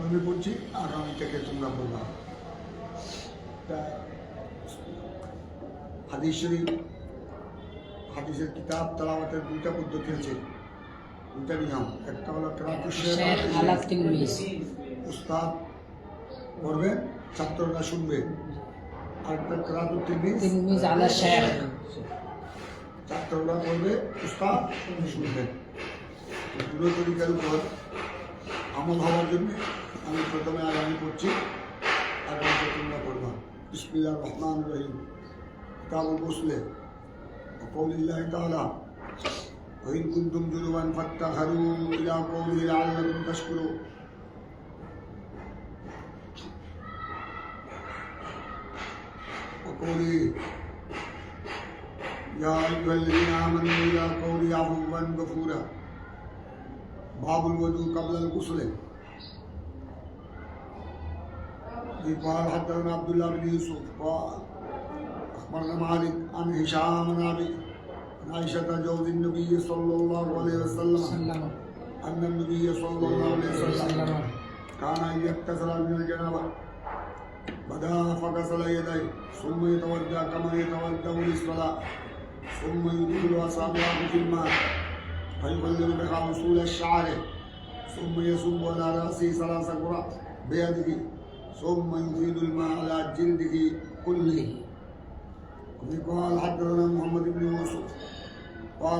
আমি পড়ছি, আগামী থেকে তোমরা পড়বা। হাদিস শরীফ, হাদিসের কিতাব তেলাওয়াতের দুইটা পদ্ধতি আছে, দুইটা নিয়ম। একটা হলো কেরাতুশ শেখ, উস্তাদ পড়বে, ছাত্ররা শুনবে। আরেকটা কেরাতুত তিলমিজ আলা শেখ, ছাত্ররা পড়বে, উস্তাদ শুনবে। দুটো তরিকার উপর আমল হওয়ার জন্য আমি প্রথমে আগামী পড়ছি, আগামীতে তোমরা পড়বা। বিসমিল্লাহির রহমানির রহিম। কিতাবুল গুসল ওয়াকাউলিল্লাহি তাআলা ওয়া ইন কুনতুম জুনুবান ফাত্তাহহারু ইলা কওলিহি লাআল্লাকুম তাশকুরুন। وقوله يا أيها الذين آمنوا إلى قوله عفوا غفورا. باب الوضوء قبل الغسل. قال حدثنا عبد الله بن يوسف قال أخبرنا مالك عن هشام بن أبي عن عائشة زوج النبي صلى الله عليه وسلم أن النبي صلى الله عليه وسلم كان يغتسل من الجنابة، بدا فغسل يديه ثم يتوضا كما يتوضا للصلاة، ثم يدخل أصابعه في الماء فيقلل بها وصول الشعر، ثم يصب على رأسه 3 قرع بيده، ثم يفيد الماء على جلده كله. قال حدثنا محمد بن يوسف قال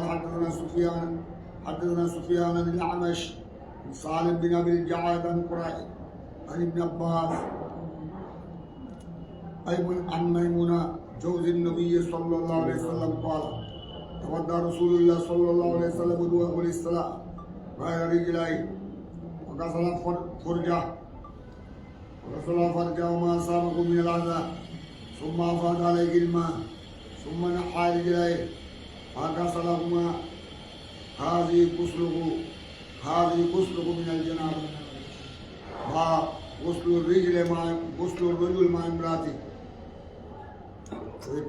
حدثنا سفيان بن الأعمش سالم بن أبي الجعاد عن قريب عن ابن عباس عن ميمونة زوج النبي صلى الله عليه وسلم قال توضأ رسول الله صلى الله عليه وسلم وضوءه للصلاة غير رجليه وغسل فرجه وما أصابه من الأذى، ثم أفاض عليه الماء ثم نحى رجليه فغسلهما. هذه غسله من الجنابة. غسل الرجل مع امرأته.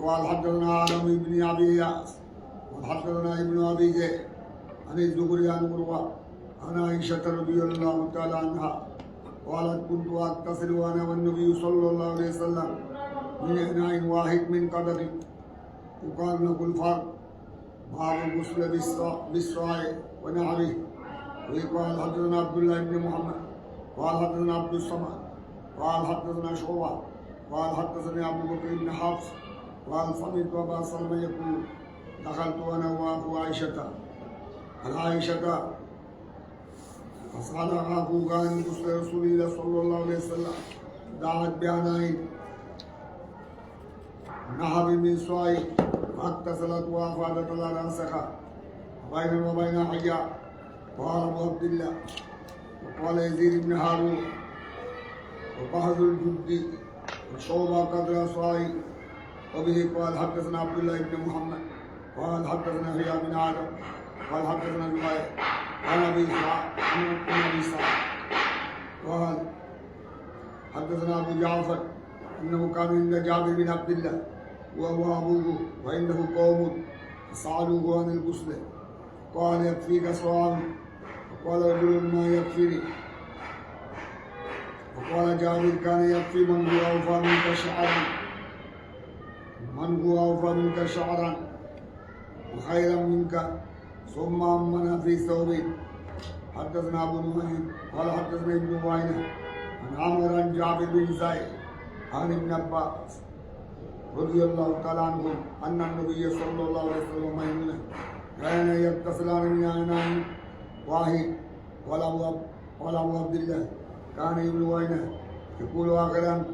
قال حدثنا آدم بن أبي إياس وحدثنا ابن أبي ذئب عن الزهري عن عروة عن عائشة رضي الله تعالى عنها قالت كنت أغتسل وأنا والنبي صلى الله عليه وسلم من إناء واحد من قدر يقال له الفرق. باب الغسل بالصاع ونحره. وقال حدثنا عبد الله بن محمد قال حدثنا عبد الصمد قال حدثنا شعبة قال حدثني أبو بكر بن حفص قال سمعت أبا سلمة يقول دخلت أنا وأخو عائشة فسألها أخوه عن غسل رسول الله صلى الله عليه وسلم، دعت بعناء نهب من صاع فاغتسلت وأفاضت على رأسها بينه وبين حجاب. قال أبو عبد الله وقال يزيد بن هارون وقهز الجد وشعبة قدر صاع. وبه قال حدثنا عبد الله بن محمد قال حدثنا يحيى بن آدم قال حدثنا زهير عن أبي إسحاق قال حدثنا أبو جعفر أنه كان عند جابر بن عبد الله وهو أبوه وعنده قوم فسألوه عن الغسل قال يكفيك صاع، وقال رجل ما يكفيني، وقال جابر كان يكفي من هو أوفى منك شعرا وخيرا منك، ثم أمنا في ثوب. حدثنا أبو نعيم قال حدثنا ابن وعينة عن عمرو عن جابر بن زيد عن ابن عباس رضي الله تعالى عنهم أن النبي صلى الله عليه وسلم وميمونة كان يغتسلان من إناء واحد. قال أبو عبد الله كان ابن وعينة يقول آخرا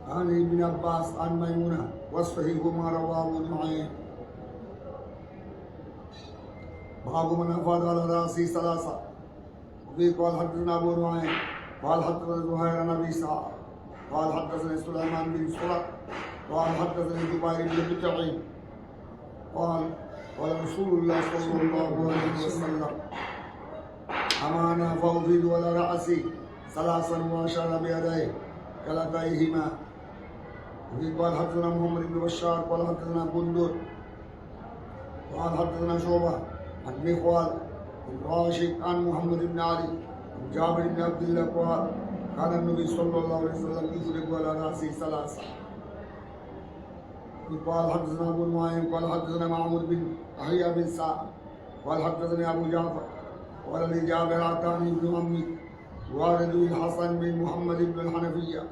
عن ابن عباس عن ميمونة والصحيح ما رواه ابن نعيم. باب من أفاض على رأسه 3. وفي قال حدثنا أبو نعيم قال حدثنا زهير عن أبي إسحاق قال حدثنا سليمان بن سرد قال حدثني جبير بن مطعم قال رسول الله صلى الله عليه وسلم أمانا فأفيض على رأسي 3 وأشار بيديه كلتيهما. وفي قال حدثنا محمد بن بشار قال حدثنا بندر قال حدثنا شعبة عن مخوال بن راشد عن محمد بن علي عن جابر بن عبد الله قال كان النبي صلى الله عليه وسلم يفرق على راسه ثلاثة. قال حدثنا ابو نعيم قال حدثنا معمر بن يحيى بن سعد قال حدثني ابو جعفر قال لي جابر اتاني ابن عمي والد الحسن بن محمد بن الحنفيه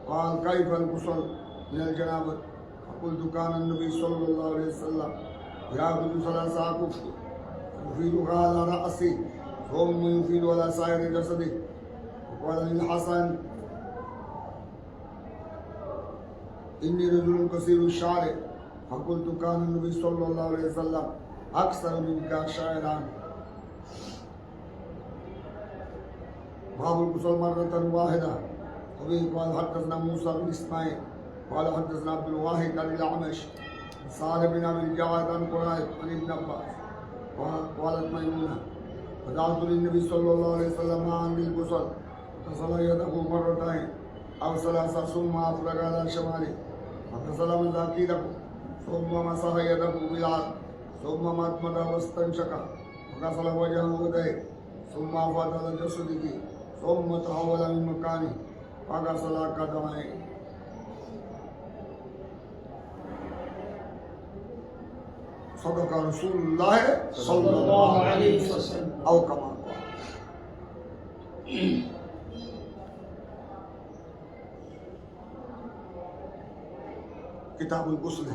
قال كيف الغسل من الجنابه؟ فقلت كان النبي صلى الله عليه وسلم ياخذ ثلاث اكف يفيدها على راسه ثم يفيد على سائر جسده. وقال للحسن إني رجل كثير الشعر فقلت كان النبي صلى الله عليه وسلم أكثر منك شاعرا. باب الغسل مرة واحدة. وبه قال حدثنا موسى بن إسماعيل قال حدثنا عبد الواحد عن الأعمش سعد بن أبي الجواد عن قريب عن ابن عباس قالت ميمونة فدعوت للنبي صلى الله عليه وسلم عن الغسل فغسل يده مرتين أو ثلاثة ثم أفرغ على شماله فغسل مذاكيره ثم مسح يده بالعرض ثم مضمض واستنشق وغسل وجهه ويديه ثم أفاض على جسده ثم تحول من مكانه وغسل قدميه. صدق رسول الله صلى الله عليه وسلم أو كما قال. কিতাবুল গোসল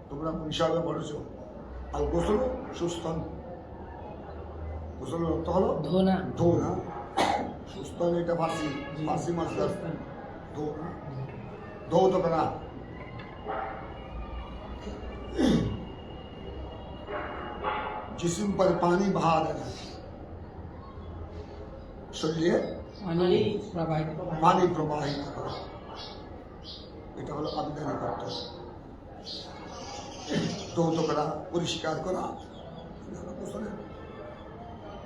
তোমরা হিসাবে পড়েছো। আর গোসল সুস্থান, গোসলের অর্থ হলো ধোনা। ধোনা সুস্থান এটা ফার্সি মাসদার ধোনা, ধৌত করা। जिस्म पर पानी बहा देना, শরীরে পানি প্রবাহিত করা, এটা হলো আবিধানিক অর্থ। ধৌত করা, পরিষ্কার করা,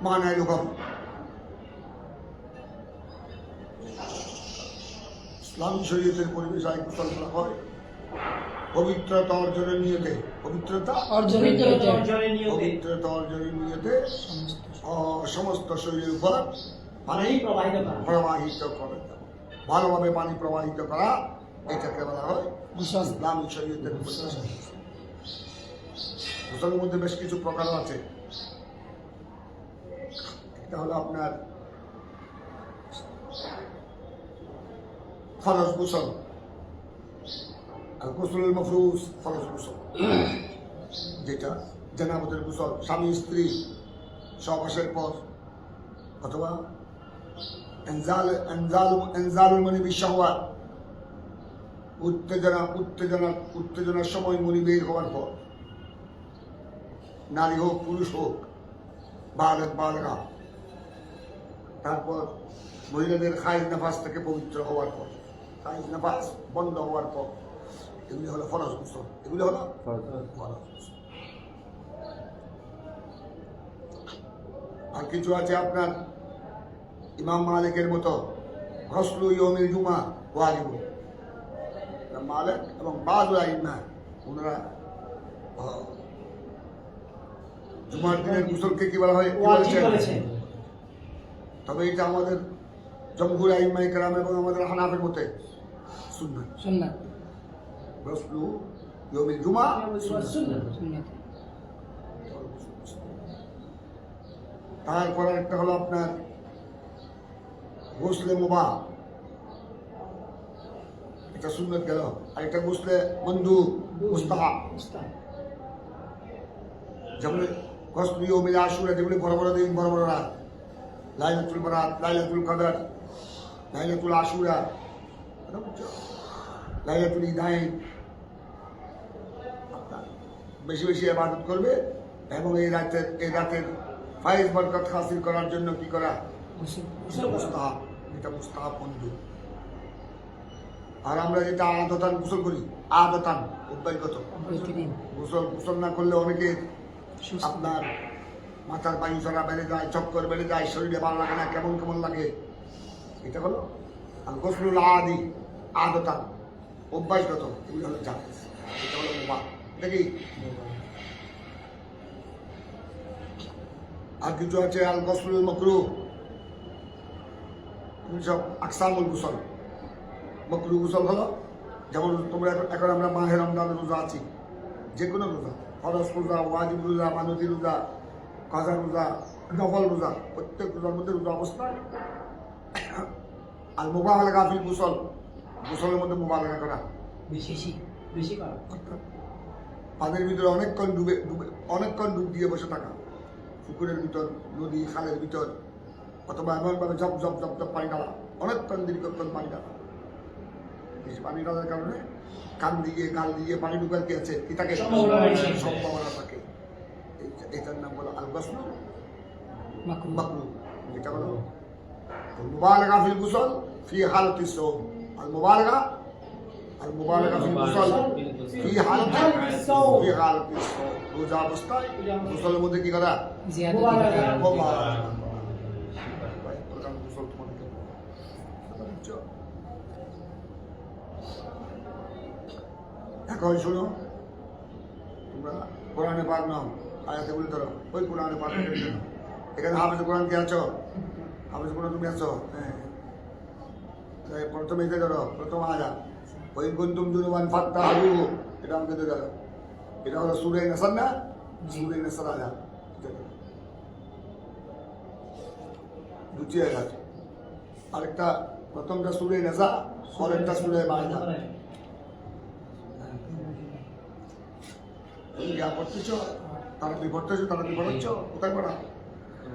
মানে এরকম। ইসলামী শরীয়তের পরিবেশে গোসল করা হয় পবিত্রতা অর্জনের নিয়তে। পবিত্রতা অর্জনের নিয়তে সমস্ত শরীরের উপর পানি প্রবাহিত করে, ভালোভাবে পানি প্রবাহিত করা, এটাকে বলা হয় ইসলামী শরীয়তের পরিবেশ। গোসলের মধ্যে বেশ কিছু প্রকার আছে। এটা হলো আপনার ফরজ গোসল, আর গোসলুল মফরুজ ফরজ গোসল, যেটা জানাবতের গোসল স্বামী স্ত্রী সহবাসের পর, অথবা এনজালুল মনি বিশাওয়াত, উত্তেজনার সময় মনি বের হওয়ার পর, নারী হোক পুরুষ হোক, বালগা, তারপর মহিলাদের খাইজ নাফাস থেকে পবিত্র হওয়ার পর, খাইজ নাফাস বন্ধ হওয়ার পর, এগুলি হলো ফরজ গোসল। এগুলি হলো ফরজ গোসল। আর কিছু আছে আপনার ইমাম মালিকের মতো গসলু ইয়ৌমিল জুমা ওয়াজিব। মালিক এবং বাযু আইম্মা ওনারা জুমার দিনের গোসলকে কি বলা হয় বলেছেন। তবে এটা আমাদের জমহুর আইম্মাই কেরাম এবং আমাদের হানাফির মতে সুন্নাত। গসলু ইয়ৌমিল জুমা সুন্নাত। তারপর একটা হলো আপনার গোসলে মুবাহ, এটা সুন্নাত গেল। আর একটা গোসলে মন্দুব মুস্তাহাব, যেমন গসলু ইয়ৌমিল আশুরা, যেগুলি বড় বড় দিন, বড় বড় রাত, লাইলাতুল বারাত, লাইলাতুল কদর, লাইলাতুল আশুরা, লাইলাতুল ঈদাইন, বেশি বেশি ইবাদত করবে এবং এই রাতের ফায়েজ বরকত হাসিল করার জন্য কি করা মুস্তাহাব, এটা মুস্তাহাব মন্দুব। আর আমরা যেটা আদতান গোসল করি, আদতান অভ্যাসগত গোসল না করলে অনেকে আপনার মাথার বায়ু চড়া বেড়ে যায়, চক্কর বেড়ে যায়, শরীরে ভালো লাগে না, কেমন কেমন লাগে। এটা হলো আর গোসলুল আদি আদতান অভ্যাসগত, এগুলো হলো জায়েজ। এটা হলো মুবাহ। দেখি আর কিছু আছে আল গসলুল মাকরুহ, সব আকসামুল গুসল। মকরু গুসল হলো যেমন তোমরা এখন আমরা মাহে রমজানের রোজা আছি, যে কোনো রোজা, ফরজ রোজা, ওয়াজিব রোজা, মানতি রোজা, কাজা রোজা, নফল রোজা, প্রত্যেক রোজার মধ্যে রোজা অবস্থায় আর মুবালাগা ফিল গুসল, গোসলের মধ্যে মুবালাগা করা, বেশি করা, পানির ভিতরে অনেকক্ষণ অনেকক্ষণ ডুব দিয়ে বসে থাকা, পুকুরের ভিতর, নদী, খালের ভিতর, অথবা এমনভাবে ঝপ ঝপ ঝপ ঝপ পানি ডালা, অনেকক্ষণ দীর্ঘক্ষণ পানি ডালা। বেশি পানি ডালার কারণে কান দিয়ে গাল দিয়ে পানি ঢুকার কি আছে, কি থাকে, সম্ভাবনা থাকে। এটার নাম হলো আল গসল মাকরুহ। এটা হলো মুবালাগা ফিল গুসল ফি হালাতিস সাওম। আল মুবালাগা ফিল গুসল ফি হালাতিস সাওম। রোজা অবস্থায় গোসলের মধ্যে কি করা, এখন শোনো, তোমরা কোরআনে পাক নাও, আয়াতে বলে ধরো, ওই কোরআনে পাক এখানে হাফেজ কোরআন কে আছো? হাফেজ কোরআন তুমি আছো? হ্যাঁ, প্রথমে ধরো, প্রথম আয়া ওই কুনতুম জুনুবান ফাত্তাহু, এটা আমাকে দিয়ে ধরো। এটা হলো সূরা নাসর না, সূরা নাসর আয়া, দুটি আয়াত। আরেকটা প্রথমটা সূরা নাসা, আরেকটা সূরা মাইদা। তুমি যা পড়তেছ, তাড়াতাড়ি পড়তেছ, তাড়াতাড়ি পড়াচ্ছ, কোথায় পড়া?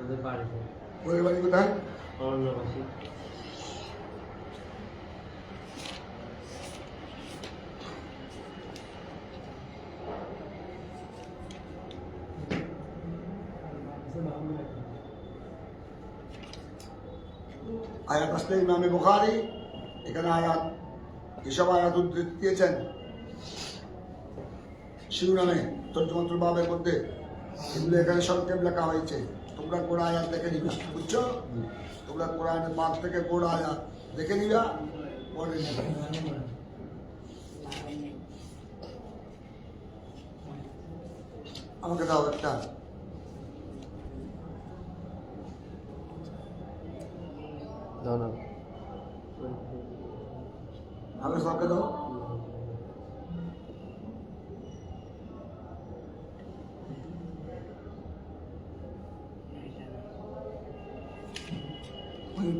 ওদের বাড়ি কোথায়? আয়াত আসলে ইমামে বুখারী এখানে আয়াত, যেসব আয়াত উদ্ধৃত দিয়েছেন শিরোনামে তর্জমাতুল বাবের মধ্যে, এগুলো এখানে সংক্ষেপ লেখা হয়েছে। তোমরা কোরআন আয়াত দেখে নিবা, বুঝছো? তোমরা কোরআনের পাক থেকে কোরআন আয়াত দেখে নিবা, পড়ে নিবা। আমাকে দাও একটা। আমি সবকে দাও।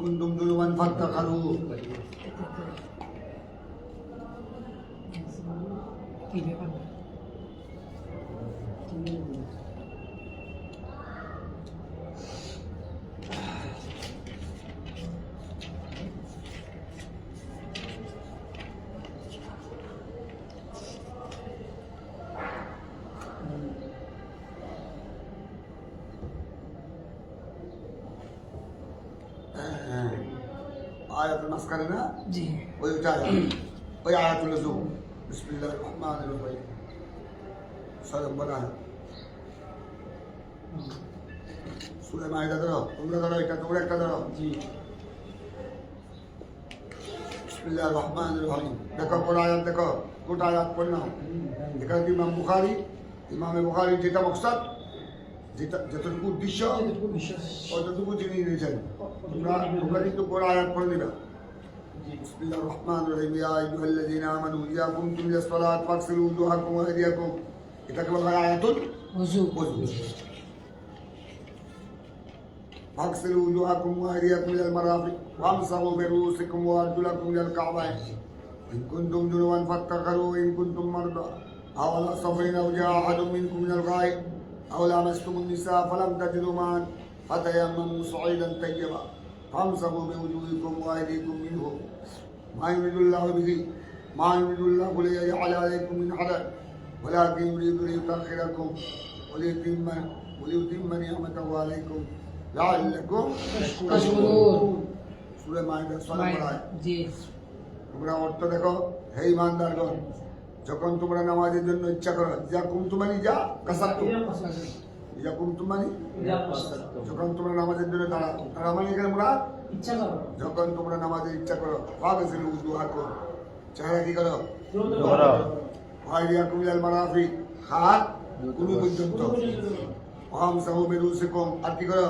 কুনতুম জুনুবান ফাত্তাহু, কি ব্যাপার? আয়াতুল মাসকারে না, জি, ওইটা ওই আয়াতুল নজুম। বিসমিল্লাহির রহমানির রহিম। সরম বলা সূরা মাইদা ধরো, তোমরা ধরো, এটা তোমরা একটা ধরো। জি, বিসমিল্লাহির রহমানির রহিম। দেখো কোন আয়াত, দেখো কোটা আয়াত পড় নাও। এখানে ইমামে বুখারী যেটা মকসদ, যেটা যতটুকু উদ্দেশ্য, অতটুকু তিনি নিয়েছেন। তোমরা কিন্তু কোন আয়াত পড়ে নিবা। বিসমিল্লাহির রহমানির রহিম। ইয়া আইয়ুহাল্লাযীনা আমানু ইযা কুমতুম ইলাস সালাত ফাগসিলু ওযুহাকুম ওয়া আইদিয়াকুম। এটাকে বলা হয় আয়াতুল ওযু। ফাগসিলু ওযুহাকুম ওয়া আইদিয়াকুম ইলাল মারাফিক ওয়ামসাহু বিরুউসিকুম ওয়া আরজুলাকুম ইলাল কা'বাইন ইন কুনতুম জুনুবান ফাত্তাহু ইন কুনতুম মারদা আও আলা সাফারিন আও জাআ আহাদুম মিনকুম মিনাল গায়ব আও লামাসতুমুন নিসা ফালাম তাজিদু মা'an ফাতায়াম্মামু সাঈদান তাইয়্যিবা ফামসাহু বিওজুহিকুম ওয়া আইদিকুম মিনহু মা ইউরিদুল্লাহু লিয়াজআলা আলাইকুম মিন হারাজ ওয়ালাকিন ইউরিদু লিইউতাখিরাকুম ওয়ালিউতিম্মা নি'মাতাহু আলাইকুম লাআল্লাকুম তাশকুরুন। সূরা মাইদা 6 নম্বর। জি, তোমরা অর্থ দেখো, হে ঈমানদারগণ, যখন তোমরা নামাজের জন্য ইচ্ছা করো, যা কুমতুমানি যা কাসাতু, যা কুমতুমানি যখন তোমরা নামাজের জন্য দাঁড়াও মানে এখানে তোমরা ইচ্ছা করো, যখন তোমরা নামাজের ইচ্ছা করো, ফাগসিলু ওযুহাকুম, চেহারা কি করো, ওয়া আইদিয়াকুম ইলাল মারাফিক, হাত কুনু পর্যন্ত, ওয়ামসাহু বিরুসিকুম, আর কি করো?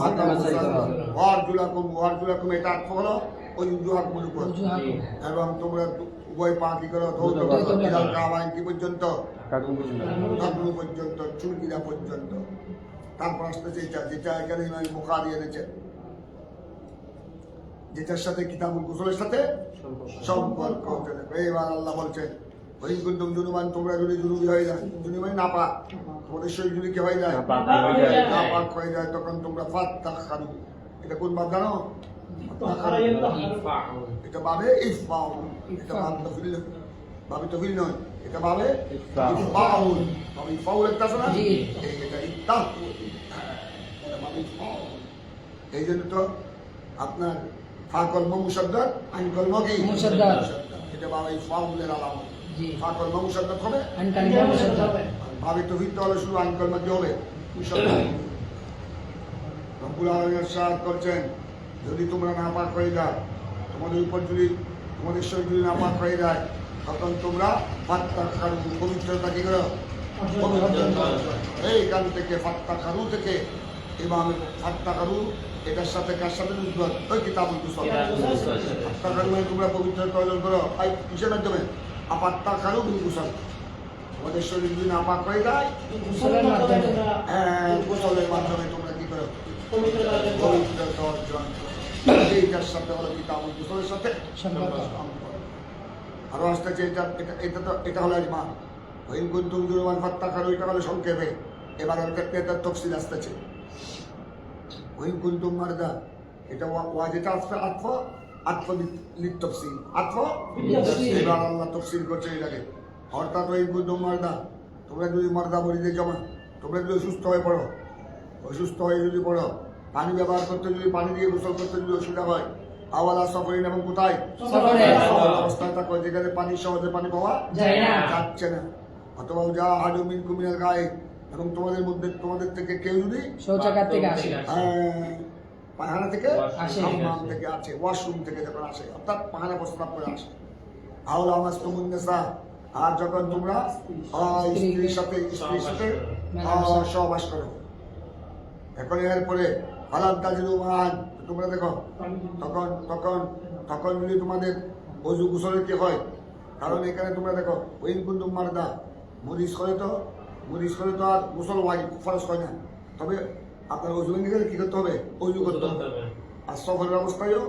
মাথা মাসাই করো। ওয়ারজুলাকুম, এটা অর্থ হলো ওজুহাকুমের উপর। ওজুহাকুম। এবং তোমরা উভয় পা কি করো? ধৌত করো। ইলাল কাবাইন, কি পর্যন্ত? টাকনু পর্যন্ত, চুলকিরা পর্যন্ত। তারপর আসতেছে যেটা এখানে ইমাম বুখারী এনেছেন, যেটার সাথে কিতাবুল গোসলের সাথে সম্পর্ক। এবার আল্লাহ বলছেন ওই কিন্তু জুনুবান, তোমরা যদি জুনুবি হয়ে যায়, জুনুবাই নাপাক, তোমাদের শরীর যদি কি হয়ে যায়? নাপাক হয়ে যায়, তখন তোমরা ফাত্তাখারু, এটা কোন বাদ জানো? এটা ভাবে ইফাউল, এটা ভাব তফিল, ভাবে তফিল নয়, এটা ভাবে ইফাউল। ভাবে ইফাউল একটা আছে না, এটা ইফতাহ, এটা ভাবে ইফাউল। এই জন্য তো আপনার ফা কলম মুশাদ্দাদ, আইন কলম কি মুশাদ্দাদ, এটা ভাবে ইফাউলের আলামত। জি। ফা কলম মুশাদ্দাদ হবে, আইন কালিমা মুশাদ্দাদ। ভাবে তফিল হলে শুধু আইন কলম কি হবে? মুশাদ্দাদ। রব্বুল আলামিন ইরশাদ করছেন, যদি তোমরা নাপাক হয়ে যাও, তোমাদের উপর যদি তোমাদের শরীর যদি নাপাক হয়ে যায়, তখন তোমরা ফাত্তাখারু, পবিত্রতা কি করো? এই কান থেকে ফাত্তাখারু থেকে, এবং ফাত্তাখারু এটার সাথে কার সাথে নির্ভর? ওই কিতাবুল গোসল। ফাত্তাখারু মানে তোমরা পবিত্রতা অর্জন করো, এই কিসের মাধ্যমে? ফাত্তাখারু বিল গোসল। তোমাদের শরীর যদি নাপাক হয়ে যায়, গোসলের মাধ্যমে। গোসলের মাধ্যমে তোমরা কি করো? পবিত্রতা অর্জন করো। এইটার সাথে হলো কিতাবুল গোসলের সাথে সম্পর্ক। আরো আসতেছে এটা হলো ইমান। ওইন কুনতুম জুনুবান ফাত্তাখারু, এটা হলো সংক্ষেপে। এবার এটার তফসিল আসতেছে। ওইন কুনতুম মারদা, এটা যেটা আসবে আত্ম লিত তফসিল, আত্ম লিত-তফসিল। এবার আল্লাহ তফসিল করছে এটাকে। অর্থাৎ ওইন কুনতুম মারদা, তোমরা যদি মারদা মরিদে জমা, তোমরা যদি অসুস্থ হয়ে পড়ো, অসুস্থ হয়ে যদি পড়ো, পানি ব্যবহার করতে যদি, পানি দিয়ে গোসল করতে যদি অসুবিধা হয়, আওয়ালা সফরিন, এবং কোথায়? সফরে। অবস্থায় থাকো, যেখানে পানি সহজে পানি পাওয়া যায় না। যাচ্ছে না। অথবা যা হাডু মিন কুমিনের গায়ে, এবং তোমাদের থেকে কেউ যদি শৌচাগার থেকে আসে। পায়খানা থেকে আসে। হাম্মাম থেকে আসে, ওয়াশরুম থেকে যখন আসে, অর্থাৎ পায়খানা প্রস্রাব করে আসে। আওলা মাসতুমুন নিসা, আর যখন তোমরা স্ত্রীর সাথে সহবাস করো। এখন এরপরে হালাল তাজিলু মান, তোমরা দেখো তখন তখন তখন যদি তোমাদের অজু গোসলের কি হয়? কারণ এখানে তোমরা দেখো ওইন কুনতুম মারদা, মরিচ করে তো আর গোসল ফরজ হয় না। তবে আপনার অজু ভেঙে গেলে কি করতে হবে? অজু করতে হবে। আর সফরের অবস্থায়ও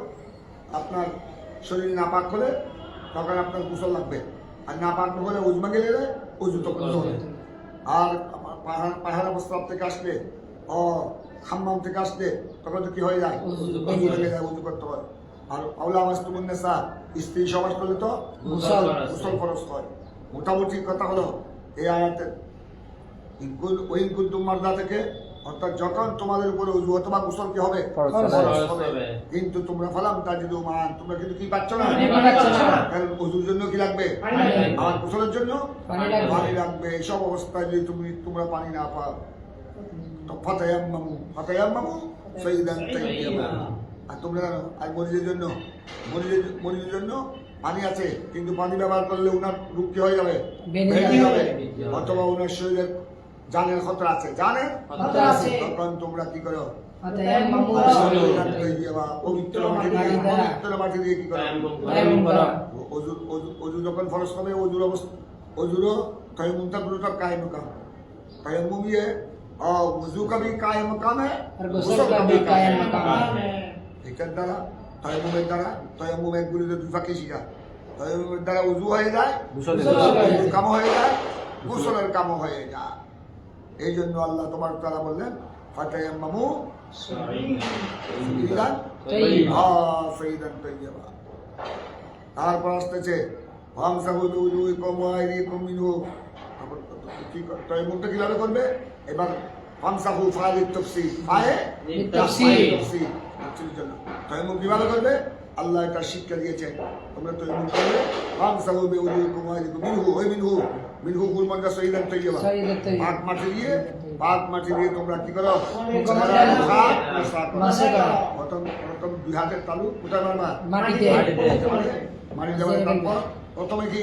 আপনার শরীর নাপাক হলে তখন আপনার গোসল লাগবে। আর নাপাক হলে অজু ভেঙে গেলে অজু তো করতে হবে। আর পাহাড় প্রস্তাব থেকে আসলে হাম্মাম থেকে আসলে তখন তো কি হয়ে যায়? অজু ভেঙে যায়, অজু করতে হয়। আর আওলা মাসতুমুন নিসা, স্ত্রী সমাজ করলে তো গোসল ফরজ হয়। মোটামুটি কথা হলো এই আয়াতে ওই কুনতুম মারদা থেকে, অর্থাৎ যখন তোমাদের উপরে উযু অথবা গোসল কি হবে? ফরজ হবে। কিন্তু তোমরা ফালাম তাজিদু মান, তোমরা কিন্তু কি পাচ্ছ না? পানি পাচ্ছ না। কারণ ওযুর জন্য কি লাগবে? আর গোসলের জন্য পানি লাগবে। এইসব অবস্থায় যদি তোমরা পানি না পাও, তো ফাতায়াম্মামু সাইয়্যিদান তাইয়্যিবা। আর তোমরা জানো, আর মরিজের জন্য পানি আছে, কিন্তু পানি ব্যবহার করলে উনার রূপ কি হয়ে যাবে? ভেঙে যাবে। অথবা উনার শরীরের জানের খতরা আছে, খতরা আছে। তখন তোমরা কি করো? ফাতায়াম্মামু পবিত্র মাটি দিয়ে কি করো? অজু যখন ফরজ হবে, অজুরও তায়াম্মুমটা পুরোটা কায়েম মাকাম। তায়াম্মুম ये वजू का भी कायम मकाम है और गुस्ल का भी कायम मकाम है। এটার দ্বারা তায়াম্মুম একগুলিতে দুই ফাঁকে শিখা। তায়াম্মুমের দ্বারা উযু হয়ে যায়, গোসলের কামও হয়ে যায়, গোসলের কামও হয়ে যায়। এই জন্য আল্লাহ তোমার তাআলা বললেন ফাতায়াম্মামু সাইয়্যিদান তাইয়্যিবা। তারপর আসতেছে ফামসাহু বিউজুহিকুম ওয়া আইদিকুম মিনহু। তায়াম্মুমটা কিভাবে করবে? এবার ফামসাহু ফাইল তাফসীর, তাফসীরের জন্য তায়াম্মুম কিভাবে করবে? আল্লাহ এটা শিক্ষা দিয়েছেন। তোমরা তায়াম্মুম করবে ফামসাহু বিউজুহিকুম ওয়া আইদিকুম মিনহু কুল মানজা সাইয়্যিদান তাইয়্যিবা। পাক মাটি দিয়ে তোমরা কি করো? প্রথম দুই হাতের তালু কোথায় মারবা? মাটিতে। মাটি দেওয়ার তারপর প্রথমে কি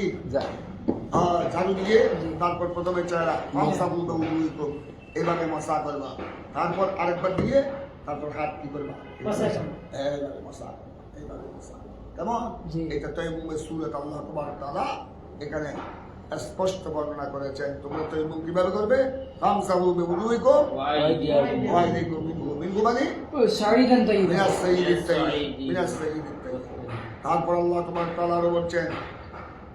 ঝাড়ু দিয়ে, তারপর প্রথমে চেহারা ফামসাহু বিউজুহিকুম। এইভাবে মশা করবা, তারপর আরেকবার দিয়ে তারপর হাত কি করবা, এইভাবে মশা করবা, এইভাবে মশা করবা। কেমন? জি। এটা তায়াম্মুমের সূরত আল্লাহ তাবারক ওয়া তাআলা এখানে স্পষ্ট বর্ণনা করেছেন। তোমরা তায়াম্মুম কিভাবে করবে? ফামসাহু বিউজুহিকুম ওয়া আইদিকুম মিনহু মানে সাইদান তাইয়িব। মিনাস সাইয়্যিদিত তাইয়্যিব, মিনাস সাইয়্যিদিত তাইয়্যিব। তারপর আল্লাহ তাবারক ওয়া তাআলা আরো বলছেন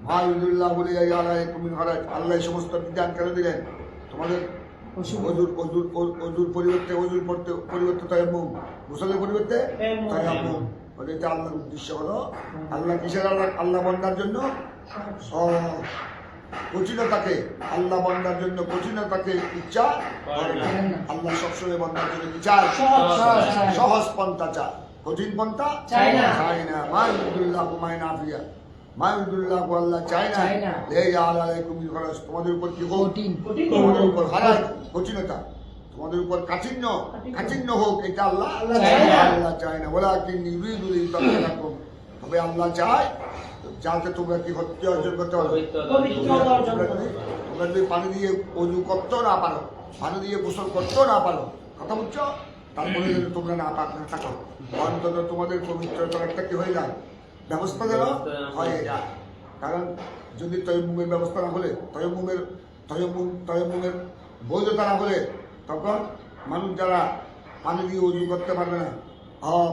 মা ইউরিদুল্লাহু লিয়াজআলাকুম মিন হারাজ, আল্লাহ এই সমস্ত বিধান কেন দিলেন? তোমাদের অজুর পরিবর্তে তায়াম্মুম, গোসলের পরিবর্তে তায়াম্মুম। এটা আল্লাহর উদ্দেশ্য হলো আল্লাহ কিসের আল্লাহ বান্দার জন্য কঠিনতাকে, আল্লাহ বান্দার জন্য কঠিনতাকে ইচ্ছা করে না। আল্লাহ সবসময় বান্দার জন্য কি চায়? সহজ পন্থা চায়, কঠিন পন্থা চায় না। মাইদুল্লাহ মাইনাফিয়া, মাইদুল্লাহ আল্লাহ চায় না চায় না। লিয়াজআলাকুম মিন হারাজ, তোমাদের উপর কি হোক? কঠিন। তোমাদের উপর হারাজ, কঠিনতা, তোমাদের উপর কাঠিন্য হোক, এটা আল্লাহ চায় না। আল্লাহ চায় না। ওয়ালাকিন ইউরিদু লিতাকুম, তবে আল্লাহ চায় যাতে তোমরা কি হত্যা অর্জন করতে পারো। তোমরা যদি পানি দিয়ে অজু করতেও না পারো, পানি দিয়ে গোসল করতেও না পারো, কথা বুঝছো, তারপরে যদি তোমরা না পাক না থাকো, অন্তত তোমাদের পবিত্রতার একটা কি হয়ে যায়, ব্যবস্থা যেন হয়ে যায়। কারণ যদি তায়াম্মুমের ব্যবস্থা না হলে, তায়াম্মুমের বৈধতা না হলে, তখন মানুষ যারা পানি দিয়ে অজু করতে পারবে না,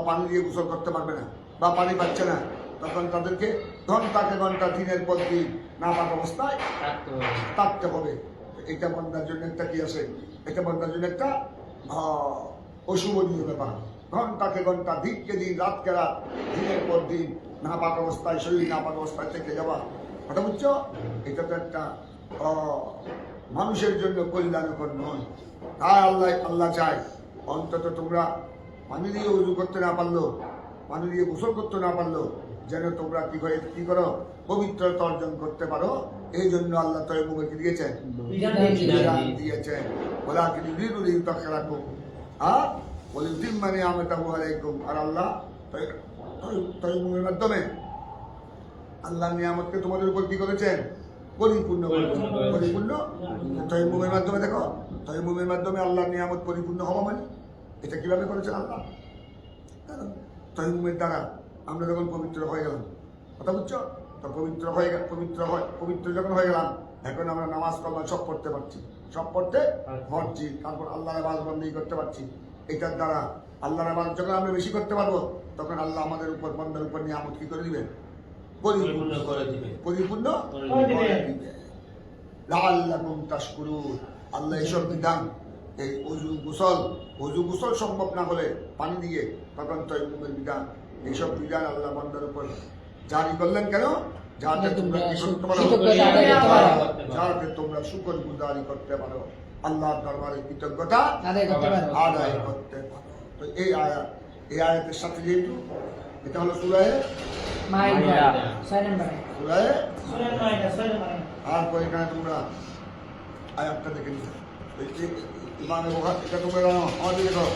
পানি দিয়ে গোসল করতে পারবে না, বা পানি পাচ্ছে না, তখন তাদেরকে ঘন্টাকে ঘন্টা দিনের পর দিন না পাক অবস্থায় থাকতে হবে। এটা বন্ধার জন্য একটা কি আছে, এটা বন্ধার জন্য একটা অশুভনীয় ব্যাপার। ঘন্টাকে ঘন্টা, দিনকে দিন, রাতকে রাত, দিনের পর দিন না পাক অবস্থায়, শরীর না পাক অবস্থায় থেকে যাওয়া, কথা বুঝছো, এটা তো একটা মানুষের জন্য কল্যাণকর নয়। তাই আল্লাহ চায় অন্তত তোমরা পানি দিয়ে উজু করতে না পারলো, পানি দিয়ে গোসল করতে না পারলো, যেন তোমরা কি করো, পবিত্রতা অর্জন করতে পারো। এই জন্য আল্লাহ তায়াম্মুমে কি দিয়েছেন? বিধান দিয়েছেন। ওয়ালাকিন ইউরিদু লিইউতাহহিরাকুম ওয়ালিউতিম্মা নি'মাতাহু আলাইকুম। আর আল্লাহ তায়াম্মুমের মাধ্যমে আল্লাহর নিয়ামতকে তোমাদের উপর কি করেছেন? পরিপূর্ণ করেছেন। পরিপূর্ণ তায়াম্মুমের মাধ্যমে, দেখো তায়াম্মুমের মাধ্যমে আল্লাহর নিয়ামত পরিপূর্ণ হওয়া মানে এটা কিভাবে করেছেন আল্লাহ? কারণ তায়াম্মুমের দ্বারা আমরা যখন পবিত্র হয়ে গেলাম, কথা বুঝছো, তো পবিত্র যখন হয়ে গেলাম, এখন আমরা নামাজ কালাম সব পড়তে পারছি, সব পড়তে পারছি, তারপর আল্লাহর ইবাদত বন্দেগী করতে পারছি। এটার দ্বারা আল্লাহর ইবাদত যখন আমরা বেশি করতে পারবো, তখন আল্লাহ আমাদের উপর, বান্দার উপর নিয়ামত কি করে দিবেন? পরিপূর্ণ করে দিবেন। লাআল্লাকুম তাশকুরুন। আল্লাহ এইসব বিধান, এই অজু গোসল সম্ভব না হলে পানি দিয়ে, তখন তায়াম্মুমের বিধান, এইসব বিধান আল্লাহ বান্দার উপর জারি করলেন কেন? যাতে তোমরা কি করতে পারো? যাতে তোমরা শুকরগুজারি করতে পারো, আল্লাহর দরবারে কৃতজ্ঞতা আদায় করতে পারো। তো এই আয়াতের সাথে যেহেতু এটা হলো সূরা মাইদা 6 নম্বর তারপর এখানে তোমরা আয়াতটা দেখে নিও। ইমামে বুখারী, এটা তোমরা জানো, আমাদের দেখো,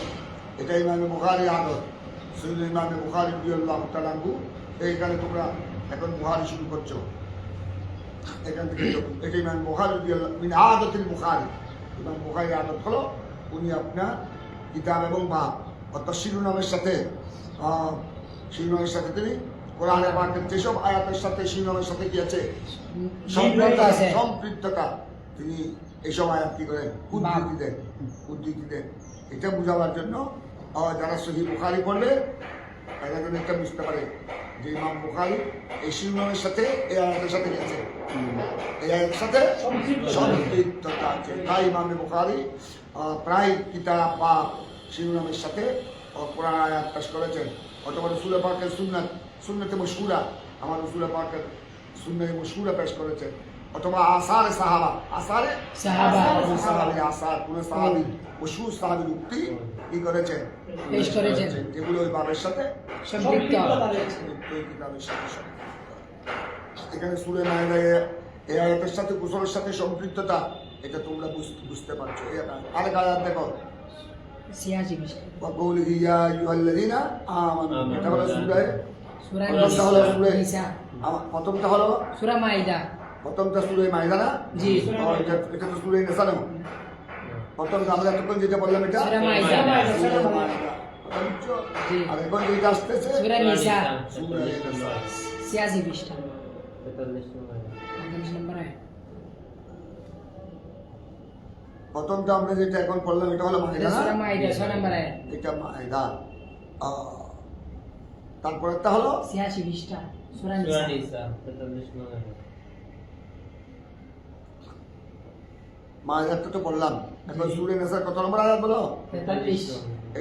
এটা ইমামে বুখারী আদত, সৈয়দ ইমামে বুখারী রাদিয়াল্লাহু তাআলা আনহু। এইখানে তোমরা এখন বুখারী শুরু করছো, এখান থেকে এটা ইমাম বুখারী রাদিয়াল্লাহু মিন আদতিল বুখারী। ইমাম বুখারী আদত হলো উনি আপনার কিতাব এবং বাব অর্থাৎ শিরোনামের সাথে তিনি কোরআনে পাকের যেসব আয়াতের সাথে শিরোনামের সাথে কি আছে, সম্পৃক্ততা, তিনি এইসব আয়াত কি করেন? উদ্ধৃতি দেন। এটা বোঝাবার জন্য যারা সহিহ বুখারী পড়বে তারা যেন এটা বুঝতে পারে যে ইমাম বুখারী এই শিরোনামের সাথে এই আয়াতের সাথে কি আছে, এই আয়াতের সাথে সম্পৃক্ততা আছে। তাই ইমামে বুখারী প্রায় কিতাব বা শিরোনামের সাথে কোরআন আয়াত পেশ করেছেন। অথবা রাসূল পাকের সুন্নতে মশহুরা, আমার রাসূল পাকের সুন্নায়ে মশহুরা পেশ করেছেন। অথবা আসারে সাহাবা, আসার কোন সাহাবী, মশহুর সাহাবীর উক্তি কি করেছেন? পেশ করেছেন, যেগুলো ওই বাবের সাথে সম্পৃক্ত। এখানে সূরা মায়েদায় এই আয়াতের সাথে গোসলের সাথে সম্পৃক্ততা, এটা তোমরা বুঝতে পারছো। আরেক আয়াত দেখো, وقوله يا أيها الذين آمنوا। এটা হলো প্রথমটা হলো সূরা মাইদা, প্রথমটা সূরা মাইদা না? জি। এটা তো সূরা নিসা না? প্রথম আমরা এতক্ষণ যেটা বললাম এটা সূরা মাইদা। সূরা মাইদা। কথা বুঝছো? জি। আর এখন যেটা আসতেছে সূরা নিসা সূরা নিসা। 86 পৃষ্ঠা 45 নম্বর 45 নম্বর আয়াত। প্রথমটা আমরা যেটা এখন পড়লাম এটা হলো এটা মাইদা না? সূরা মাইদা 6 নম্বর আয়াত এটা মাইদা। তারপরেরটা হলো 86 পৃষ্ঠা সূরা সূরা নিসা। নিসা 45 নম্বর মাইদাটা তো বললাম, এখন সূরা নিসার কত নম্বর আয়াত বলো? 43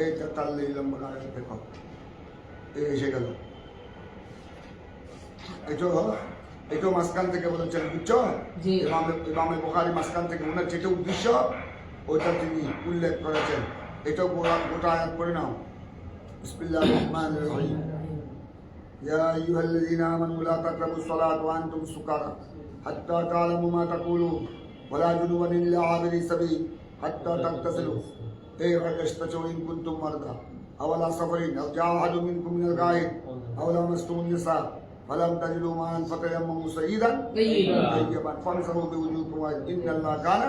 এই 43 নম্বর আয়াত দেখো, এই এসে গেল। এটাও মাঝখান থেকে বলেছেন, বুঝছো? জি। ইমামে বুখারী মাঝখান থেকে ওনার যেটা উদ্দেশ্য ওইটা তিনি উল্লেখ করেছেন। এটাও গোটা আয়াত পড়ে নাও। বিসমিল্লাহির রহমানির রহিম। ইয়া আইয়ুহাল্লাযীনা আমানু লা তাকরাবুস সালাতা ওয়া আনতুম সুকারা হাত্তা তা'লামু মা তাকুলুন ওয়া লা জুনুবান ইল্লা আবিরি সাবিল হাত্তা তাগতাসিলু ফাইদাশতাচু ইন কুনতুম মারদা আও আলা সাফারিন আও জাআ আহাদুম মিনকুম মিনাল গায়িদ আও লামাসতুমুন নিসা ফালাম তাজিদু মা'an ফাতায়াম্মামু সাইয়্যিদান তাইয়্যিবান ফামসাহু বিওজুহিকুম ওয়া ইন্নাল্লাহা কানা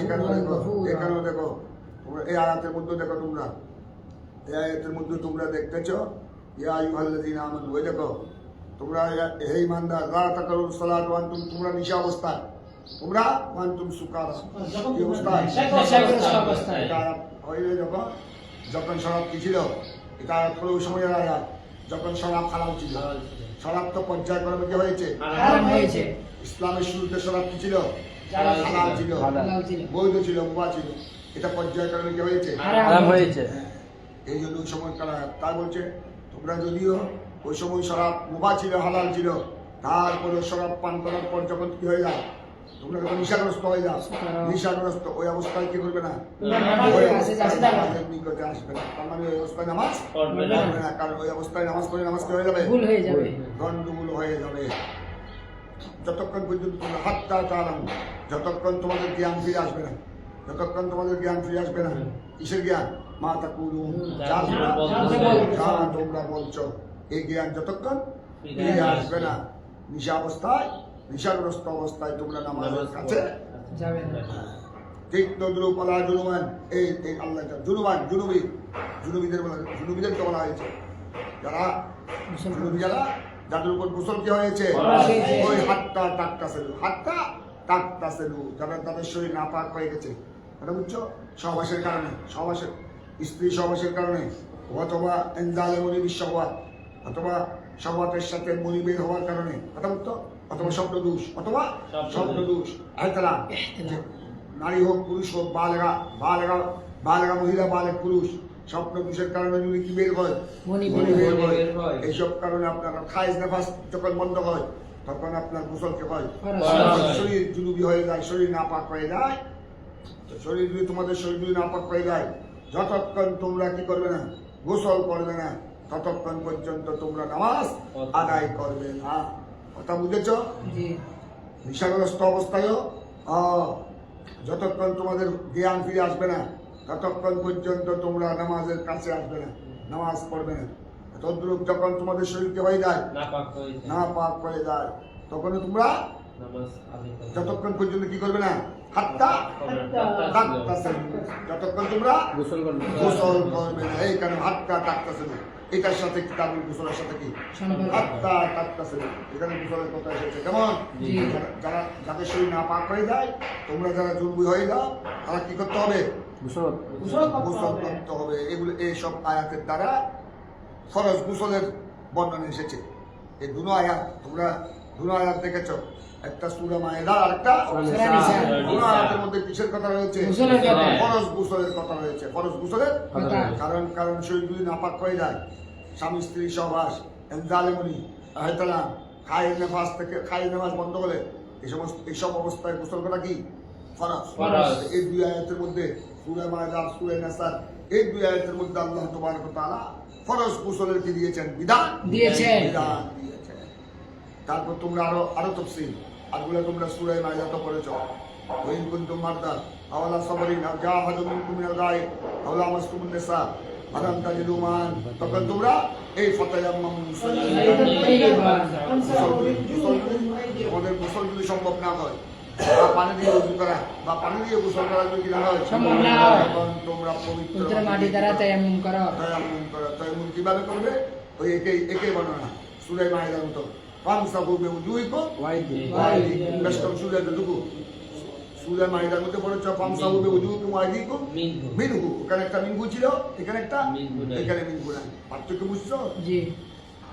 এখানে দেখো তোমরা এই আয়াতের মধ্যে দেখো তোমরা এই আয়াতের মধ্যে তোমরা দেখতেছো ইয়া আইয়ুহাল্লাযীনা আমানু, ওই দেখো তোমরা হে ঈমানদার লা তাকরাবুস সালাতা ওয়া আনতুম, তোমরা নিশা অবস্থায়, তোমরা ওয়া আনতুম সুকারা কি অবস্থায়? নেশাগ্রস্ত অবস্থায়। এটা হইলে যখন শরাব কি ছিল, এটা আয়াত হলো ওই সময়ের আয়াত যখন শরাব হালাল ছিল। শরাব তো পর্যায়ক্রমে কি হয়েছে? হারাম হয়েছে। ইসলামের শুরুতে শরাব কি ছিল? হালাল হালাল ছিল, হালাল ছিল। বৈধ ছিল, মুবাহ ছিল। এটা পর্যায়ক্রমে কি হয়েছে? হারাম হয়েছে। হ্যাঁ, এই জন্য ওই সময়কার আয়াত। তাই বলছে তোমরা যদিও ওই সময় শরাব মুবাহ ছিল, হালাল ছিল, তারপরে শরাব পান করার পর যখন কি হয়ে যায়, তোমরা যখন নিশাগ্রস্ত হয়ে যাও, নিশাগ্রস্ত ওই অবস্থায় কি করবে না? ওই অবস্থায় নামাজের নিকটে আসবে না। তার মানে ওই অবস্থায় নামাজ পড়বে না। পড়বে না, কারণ ওই অবস্থায় নামাজ পড়ে নামাজ কি হয়ে যাবে? ভুল হয়ে যাবে। গন্ডগোল হয়ে যাবে। যতক্ষণ পর্যন্ত তোমরা হাত্তা তা'লামু, যতক্ষণ তোমাদের জ্ঞান ফিরে আসবে না, যতক্ষণ তোমাদের জ্ঞান ফিরে আসবে না। কিসের জ্ঞান? মা তাকুলুন, যা তোমরা বলছো, এই জ্ঞান যতক্ষণ ফিরে আসবে না। নিশা অবস্থায়, নিশাগ্রস্ত অবস্থায় তোমরা নামাজের কাছে যাবে না। ঠিক তদ্রুপ আলা জুনুবান, এই আল্লাহ জুনুবান, জুনুবিদেরকে বলা হয়েছে যারা জুনুবি, যাদের উপর গোসল কি হয়েছে, ওই হাত্তা তাকতাসিলু, যারা তাদের শরীর নাপাক হয়ে গেছে। এটা বুঝছো? সহবাসের কারণে, স্ত্রী সহবাসের কারণে, অথবা ইনজালে মনি বিশ্ববাদ, অথবা সহবাতের সাথে মনি বের হওয়ার কারণে, কথা বুঝতো? অথবা শব্দদোষ, অথবা শব্দদোষ, ইহতিলাম, নারী হোক পুরুষ হোক, বালেগা মহিলা, বালেগ পুরুষ, স্বপ্ন দোষের কারণে যদি কি বের হয়, মনি মনি বের বের হয়। হয়। এইসব কারণে আপনার খাইজ নেফাস যখন বন্ধ হয়, তখন আপনার গোসলকে হয়, শরীর জুনুবি হয়ে যায়, শরীর নাপাক হয়ে যায়। তো শরীর যদি তোমাদের শরীর যদি নাপাক হয়ে যায়, যতক্ষণ তোমরা কি করবে না, গোসল করবে না, ততক্ষণ পর্যন্ত তোমরা নামাজ আদায় করবে না। কথা বুঝেছ? জি। নিশাগ্রস্ত অবস্থায়ও যতক্ষণ তোমাদের জ্ঞান ফিরে আসবে না, ততক্ষণ পর্যন্ত তোমরা নামাজের কাছে আসবে না, নামাজ পড়বে না। তদ্রূপ যখন তোমাদের শরীরকে হয়ে যায়, না পাক হয়ে যায়, তখন তোমরা নামাজ আদায় করবে। যতক্ষণ পর্যন্ত কি করবে না, হাত্তা তাকতাসিলু, যতক্ষণ তোমরা গোসল করবে। গোসল করবে না। এই কারণে হাত্তা তাকতাসিলু, এটার সাথে কিতাবুল গোসলের সাথে কি সম্পর্ক। হাত্তা তাকতাসিলু, এখানে গোসলের কথা এসেছে। কেমন? জি। যাদের শরীর না পাক হয়ে যায়, তোমরা যারা জুনুবি হয়ে যাও, তারা কি করতে হবে? গোসল করতে হবে। এগুলো এইসব আয়াতের দ্বারা ফরজ গোসলের বর্ণনা এসেছে। এই দুটো আয়াত তোমরা দুটো আয়াত দেখেছ, একটা সূরা মায়েদা আর একটা সূরা নিসা। দুটো আয়াতের মধ্যে কিসের কথা রয়েছে? গোসলের কথা। ফরজ গোসলের কথা রয়েছে। ফরজ গোসলের কথা। কারণ শরীর যদি নাপাক হয়ে যায়, স্বামী স্ত্রী সহবাস, জালেমনি, ইহতিলাম, খায়ের নেফাস বন্ধ হলে এইসব অবস্থায় গোসল করা কি ফরজ। ফরজ। এই দুই আয়াতের মধ্যে সূরা মায়েদা, সূরা নিসা, এই দুই আয়াতের মধ্যে আল্লাহ তাবারক ওয়া তাআলা ফরজ গোসলের কি দিয়েছেন? বিধান দিয়েছেন। দিয়েছেন। তারপর তোমরা আরো তফসিল, আরগুলো তোমরা সূরা মায়েদাতে পড়েছো। ওয়াইন কুনতুম মারদা আও আলা সাফারিন আও জাআ আহাদুম মিনকুম মিনাল গায়িদ আও লামাসতুমুন নিসা ফালাম তাজিদু মা'an, তখন তোমরা এই ফাতায়াম্মামু সাইয়্যিদান, তোমাদের গোসল যদি সম্ভব না হয়, বা পানি দিয়ে উজু করা বা পানি দিয়ে গোসল করা যদি কি না হয় সম্ভব না হয়। তখন তোমরা পবিত্র পবিত্র মাটি দ্বারা তায়াম্মুম করো। তায়াম্মুম করো। তায়াম্মুম কিভাবে করবে? ওই একই বর্ণনা সূরা মাইদার মতো ফামসাহু বিউজুহিকুম ওয়াইদিকুম। বেশ কম সূরা যতটুকু সূরা মাইদার মধ্যে পড়েছে ফামসাহু বিউজুহিকুম ওয়াইদিকুম মিনহু। মিনহু। ওখানে একটা মিনহু ছিল, এখানে একটা মিনহু নাই। এখানে মিনহু নাই। পার্থক্য বুঝছো? জি।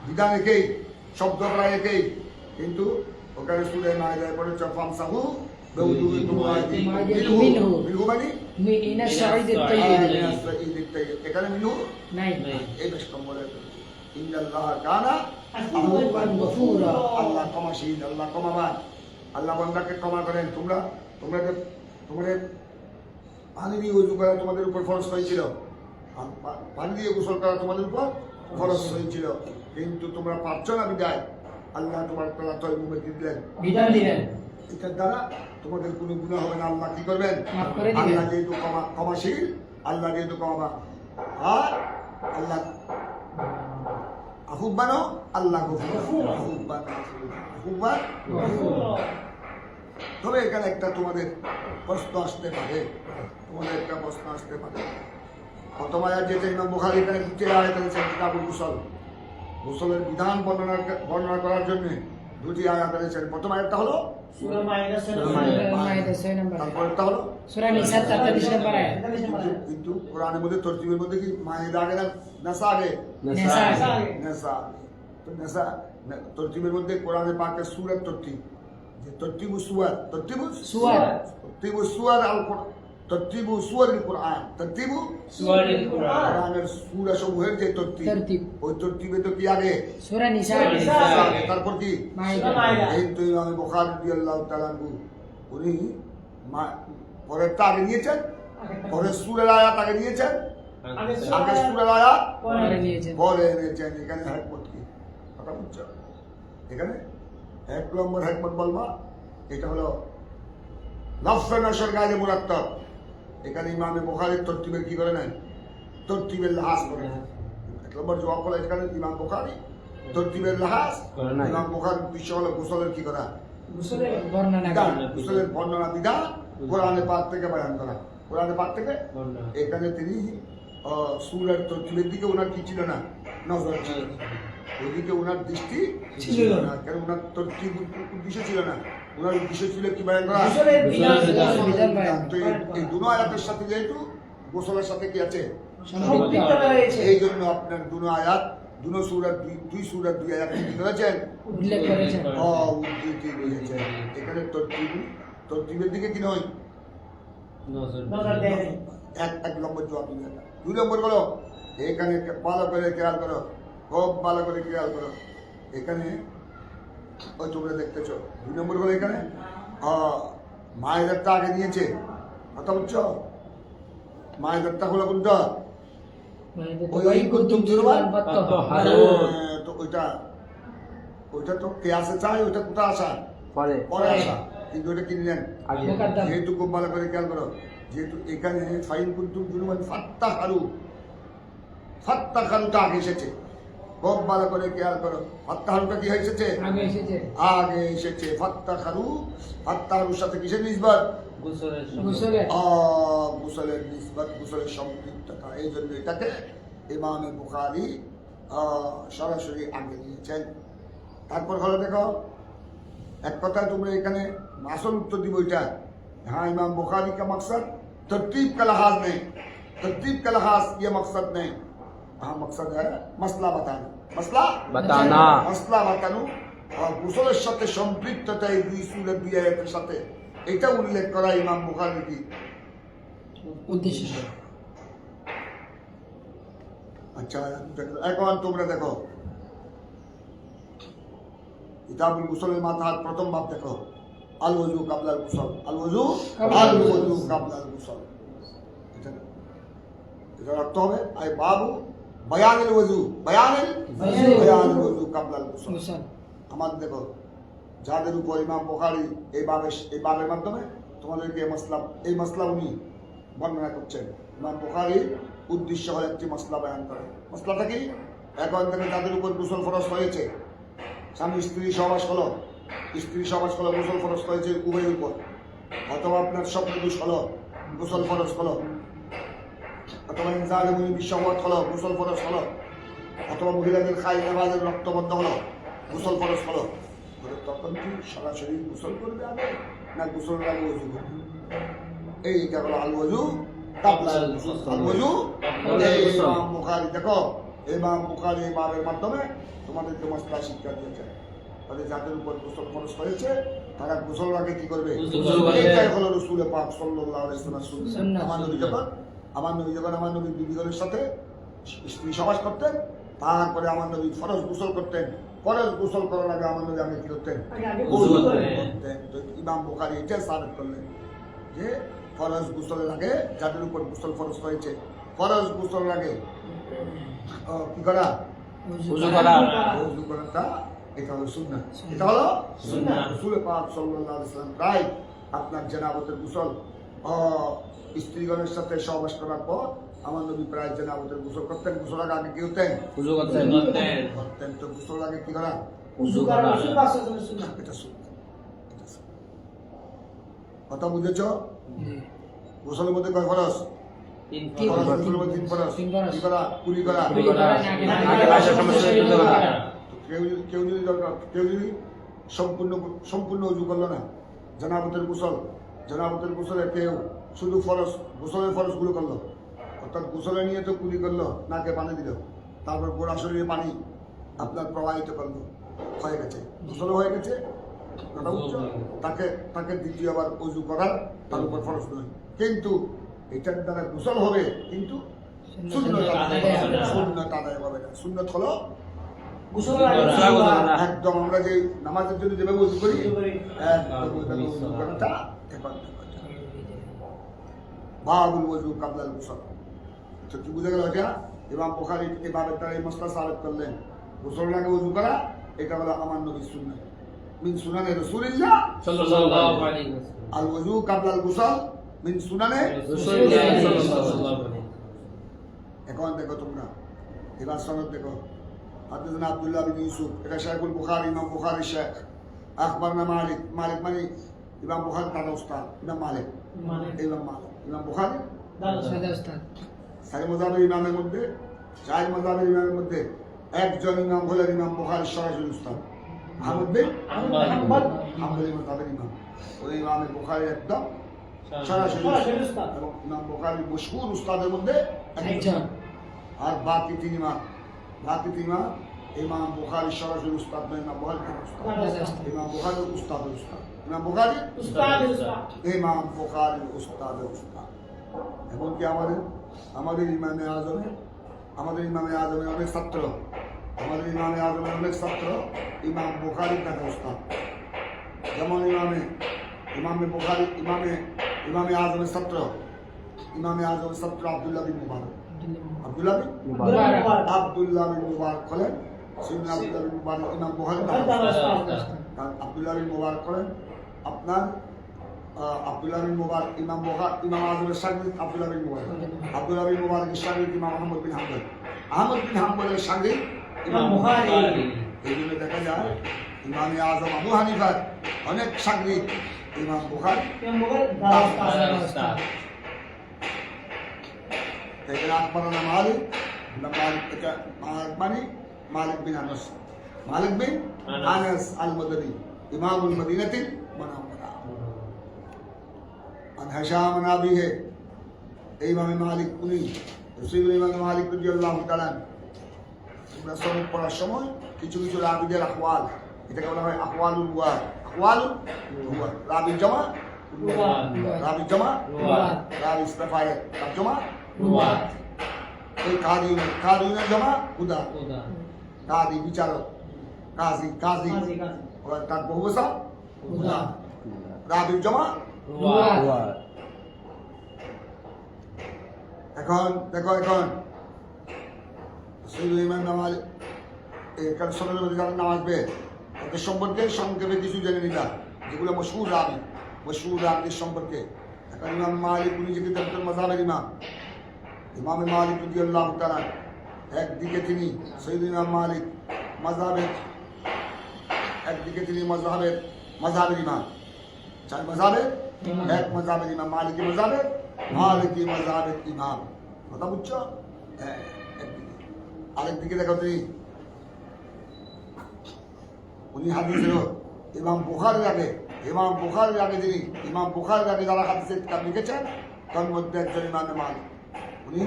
বিধান একই, শব্দ প্রায় একই, কিন্তু ওখানে সূরা মাইদায় পড়েছে ফামসাহু বিউজুহিকুম ওয়াইদিকুম মিনহু। মিনহু মানে ইনা সাঈদুত তাইয়্যিব। এখানে মিনহু নাই। নাই। এই বেশ কম বলে ইন্নাল্লাহ কানা আফওয়ান গফুরা। আল্লাহ ক্ষমাশীল, আল্লাহ ক্ষমাবান। আল্লাহ বান্দাকে ক্ষমা করেন। তোমাদের পানি দিয়ে উজু করা তোমাদের উপর ফরজ হয়েছিল, পানি দিয়ে গোসল করা তোমাদের উপর ফরজ হয়েছিল, কিন্তু তোমরা পারছ না বিদায় আল্লাহ তোমার তারা তয়মুমে দিলেন। বিধান দিলেন। এটার দ্বারা তোমাদের কোনো গুনাহ হবে না। আল্লাহ কি করবেন? মাফ করে দিবেন। আল্লাহ যেহেতু ক্ষমাশীল, আল্লাহ যেহেতু ক্ষমাবান, আর আল্লাহ আফুবানো আল্লাহ গফুর। আফুবান। তবে এখানে একটা তোমাদের প্রশ্ন আসতে পারে, প্রথম আয়াত যেটা ইমাম বুখারী এখানে দ্বিতীয় আয়াত আছে কিতাবুল গোসল, গোসলের বিধান বর্ণনা করার জন্য দুটি আয়াত আছে। প্রথম আয়াতটা হলো সূরা মাইদা 6 নম্বর। তারপরটা হলো সূরা নিসা 43 নম্বর আয়াত। কিন্তু কোরআনের মধ্যে তরতিবের মধ্যে কি মাইদা আগে না নেসা আগে? নেসা আগে। নেসা। তো নেসা তরতিবের মধ্যে কোরআনে পাকের সূরার তরতিব, যে তরতিবু সুয়ার, তরতিবু সুয়ার আল কোরআন, তরতিবু সুয়ারিল কোরআন, তরতিবু সুওয়ারিল কুরআন। কোরআনের সূরা সমূহের যে তরতিব, ওই তরতিবে তো কি আগে? সূরা নিসা আগে। তারপর কি? মাইদা। এই তো ইমাম বুখারী রাদিয়াল্লাহু তাআলা আনহু উনি পরেরটা আগে নিয়েছেন, পরের সূরার আয়াত আগে নিয়েছেন, আগে সূরার আয়াত পরে নিয়েছেন। পরে এনেছেন। এখানে হিকমত কি? কথা বুঝছো? এখানে এক নম্বর হিকমত বলবা, এটা হলো লফজ নশর গায়ে মুরাত্তাব। এখানে ইমামে বুখারীর তরতিবের কি করে নেন? তরতিবের লাহাজ করে নেন। এক নম্বর জবাব হলো এখানে ইমাম বুখারী তরতিবের লাহাজ, ইমাম বুখারীর বিষয় হলো গোসলের কি করা? গোসলের বর্ণনা বিধান, করা। গোসলের বর্ণনা বিধান কোরআনে পাক থেকে বয়ান করা। কোরআনে পাক থেকে বর্ণনা। এখানে তিনি সূরার তরতিবের দিকে ওনার কি ছিল না? নজর ছিল। ওইদিকে ওনার দৃষ্টি ছিল না, কারণ ওনার তরতিব উদ্দেশ্য ছিল না। ওনার উদ্দেশ্য ছিল কি বয়ান করা? গোসলের বিধান বয়ান। তো এই দুটো আয়াতের সাথে যেহেতু গোসলের সাথে কি আছে? সম্পৃক্ত রয়েছে। এই জন্য আপনার দুটো আয়াত, দুটো সূরার দুই সূরার দুই আয়াত কি করেছেন? উল্লেখ করেছেন। উদ্ধৃতি দিয়েছেন। এখানে তরতিবের দিকে কি নয়? নজর এক নম্বর জবাব দিলেন। দুই নম্বর বলো, এখানে ভালো করে খেয়াল করো, খুব ভালো করে খেয়াল করো। এখানে ওই তোমরা দেখতেছো, দুই নম্বর হলো এখানে মায়েরটা আগে নিয়েছে। কথা বুঝছো? মায়েরটা হলো কোনটা? ওই কুতুম জুরবান তো ওইটা তো কে আসে চায়, ওইটা কোথায় আসা? পরে আসা। কিন্তু ওইটা কি নিলেন? মুকাদ্দাম। যেহেতু খুব ভালো করে খেয়াল করো, যেহেতু এখানে ফাইন কুন্তুম জুরমান ফাত্তাহারুটা আগে এসেছে। খুব ভালো করে খেয়াল করো, ফাত্তাহারুটা কি এসেছে? আগে এসেছে। আগে এসেছে। ফাত্তাহারুর সাথে কিসের নিসবত? গোসলের সময়। গোসলের। গোসলের নিসবত, গোসলের সম্পৃক্ততা। এই জন্য এটাকে ইমামে বুখারী সরাসরি আগে নিয়েছেন। তারপর হলো দেখো, এক কথা তোমরা এখানে আসল উত্তর দিব এটা, हाँ इमाम बुखारी का मकसद तरतीब का लिहाज नहीं, तरतीब का लिहाज ये मकसद नहीं, हाँ मकसद है मसला बताना, मसला बतानो और গোসলের সাথে সম্পৃক্ততা এই দুই সূরা দুই আয়াতের সাথে এটা উল্লেখ করা ইমাম বুখারী কি উদ্দেশ্য। আচ্ছা এখন তোমরা দেখো কিতাবুল গোসলের মাথার প্রথম বাব দেখো, আল ওযু কাবলাল গোসল, আল ওযু কাবলাল গোসল। এটা রাখতে হবে। আর বাবু বায়ানুল ওযু, বায়ানুল ওযু কাবলাল গোসল। আমাদের দেখো যাদের উপর ইমাম বুখারী এই বাবের মাধ্যমে তোমাদেরকে এই মাসলা উনি বর্ণনা করছেন। ইমাম বুখারীর উদ্দেশ্য হল একটি মাসলা বয়ান করা। মাসলাটা কি? এখন থেকে যাদের উপর গোসল ফরজ হয়েছে, স্বামী স্ত্রী সহবাস হলো, গোসল ফরজ হয়েছে উভয়ের উপর, অথবা আপনার স্বপ্ন দোষ হলো, গোসল ফরজ হলো, অথবা ইনসানে মুনি বিশ্বমত হলো, গোসল ফরজ হলো, অথবা মহিলাদের খাই নামাজের রক্ত বন্ধ হলো, গোসল ফরজ হলো, তখন কি সরাসরি গোসল করবে আগে না গোসলের আগে ওযু করবে? এইটা হলো আল ওযু কাবলাল গোসল। আল ওযু ইমাম বুখারী, দেখো ইমাম বুখারী এই বাবের মাধ্যমে তোমাদেরকে মাসলা শিক্ষা দিয়েছে। তাহলে যাদের উপর গোসল ফরজ হয়েছে তারা গোসলের আগে কি করবে? এইটাই হলো রাসূল পাক সাল্লাল্লাহু আলাইহি ওয়াসাল্লাম সুন্নাহ। আমার নবী যখন আমার নবীর বিবিদের সাথে স্ত্রী সহবাস করতেন, তারপরে আমার নবী ফরজ গোসল করতেন। ফরজ গোসল করার আগে আমার নবী আগে কি করতেন? ওযু করতেন। তো ইমাম বুখারী এটা সাবিত করলেন যে ফরজ গোসলের আগে যাদের উপর গোসল ফরজ হয়েছে, ফরজ গোসলের আগে কি করা? ওযু করা। ওযু করাটা এটা হলো সুন্নাহ। এটা হলো সুন্নাহ। রাসূল পাক সাল্লাল্লাহু আলাইহি ওয়াসাল্লাম তাই আপনার জানাবতের গোসল স্ত্রীগণের সাথে সহবাস করার পর আমার নবী প্রায় জানাবতের গোসল করতেন। গোসল আগে কি হতেন? ওযু করতেন। তো গোসল আগে কি করা? ওযু করা। এটা সুন্নাহ। এটা সুন্নাহ। কথা বুঝেছ? জি। গোসলের মধ্যে কয় ফরজ? তিন তিন ফরজ। ফরজ। গোসলের মধ্যে তিন ফরজ। তিন ফরজ। কি করা? কুলি করা। কুলি করা, আগে বাসার সমস্যা হইতে করা। কেউ যদি সম্পূর্ণ উজু করলো না, জানাবতের গোসলে কেউ শুধু গোসলের ফরজগুলো করলো, অর্থাৎ গোসলে নিয়ে তো কুলি করলো, নাকে পানি দিল, তারপর গোড়া শরীরে পানি আপনার প্রবাহিত করলো, হয়ে গেছে, গোসলও হয়ে গেছে, কথা বুঝছো? তাকে দ্বিতীয়বার উজু করার তার উপর ফরজ নয়, কিন্তু এটার দ্বারা গোসল হবে, কিন্তু সুন্নত আদায় হবে না। সুন্নত হলো একদম আমরা যে নামাজের জন্য যেভাবে উজু করি একদম ওইভাবে উজু করাটা একান্ত করা। বাবুল ওযু কাবলাল গোসল। তো কি বুঝা গেল এটা? ইমাম বুখারী এই বাবের দ্বারা এই মাসলা সাবিত করলেন গোসলের আগে উজু করা এটা হলো আমার নবীর সুন্নাহ, মিন সুনানে রাসূলিল্লাহ সাল্লাল্লাহু আলাইহি ওয়াসাল্লাম। আল ওযু কাবলাল গোসল মিন সুনানে রাসূলুল্লাহ সাল্লাল্লাহু আলাইহি। এখন দেখো তোমরা এবার সনদ দেখো। حدثنا عبد الله بن يوسف এটা শাইখুল বুখারী, ইমাম বুখারী শেখ। আখবারনা মালিক মানে ইমাম বুখারী তার উস্তাদ ইমাম মালিক। ইমাম বুখারী সাদা উস্তাদ। চার মাযহাবের ইমামের মধ্যে একজন ইমাম হলেন ইমাম বুখারীর সরাসরি উস্তাদ আহমদ বিন হাম্বল মাযহাবের ইমাম। ওই ইমাম বুখারী একদম সরাসরি উস্তাদ এবং ইমাম বুখারীর মশহুর উস্তাদের মধ্যে একজন। আর বাকি তিন ইমাম ইমাম বুখারীর সরাসরি উস্তাদ নয়, ইমাম বুখারীর উস্তাদ, ইমাম বুখারীর উস্তাদের উস্তাদ, ইমাম বুখারীর উস্তাদের উস্তাদ। এমনকি আমাদের ইমামে আজমের অনেক ছাত্র, ইমাম বুখারীর কাছে উস্তাদ। যেমন ইমামে আজমের ছাত্র আব্দুল্লাহ বিন মুবারক। আব্দুল্লাহ বিন মুবারক হলেন সিনা আব্দুল্লাহ বিন মুবারক ইমাম বুখারীর আব্দুল্লাহ বিন মুবারক হলেন আপনার আব্দুল্লাহ বিন মুবারক ইমাম আজমের শাগির্দ আব্দুল্লাহ বিন মুবারকের শাগির্দ ইমাম আহমদ বিন হাম্বলের শাগির্দ ইমাম বুখারী। এই জন্য দেখা যায় ইমামে আজম আবু হানিফার অনেক শাগির্দ ইমাম বুখারী। এখানে আকবরানা মালিক বিন আনাস আল মদনী ইমামুল মদিনাতিল মুনাওয়ারা। আন হিশাম আন আবিহি ইমাম মালিক উনি ইমাম মালিক রাদিয়াল্লাহু তাআলা। আমরা সনদ পড়ার সময় কিছু রাবিদের আকওয়াল, এটাকে বলা হয় আকওয়ালুল ওয়া। রাবি জমা রাবি ইস্তেফায়ে তরজমা এই কাদিউনের জমা হুদা, কাদি বিচারক, কাজী তার বহুবচন হুদা, রাবির জমা। এখন দেখো নামাজ ওদের সম্পর্কে সংক্ষেপে কিছু জেনে নিলাম, যেগুলো মশহুর রাবির সম্পর্কে। এখন ইমাম মালিক উনি যেটি মাযহাবের ইমামে মালিক রাদিয়াল্লাহু তাআলা, একদিকে তিনি সৈয়দ ইমাম মালিক মাযহাবের ইমাম, চার মাযহাবের এক মাযহাবের ইমাম, মালিকি মাযহাবের ইমাম। কথা বুঝছো? হ্যাঁ, একদিকে। আরেকদিকে দেখো তুমি, উনি হাদিসের ইমাম বুখারীর আগে যিনি ইমাম বুখারীর আগে যারা হাদিসের কিতাব লিখেছেন তার মধ্যে একজন ইমাম মালিক। উনি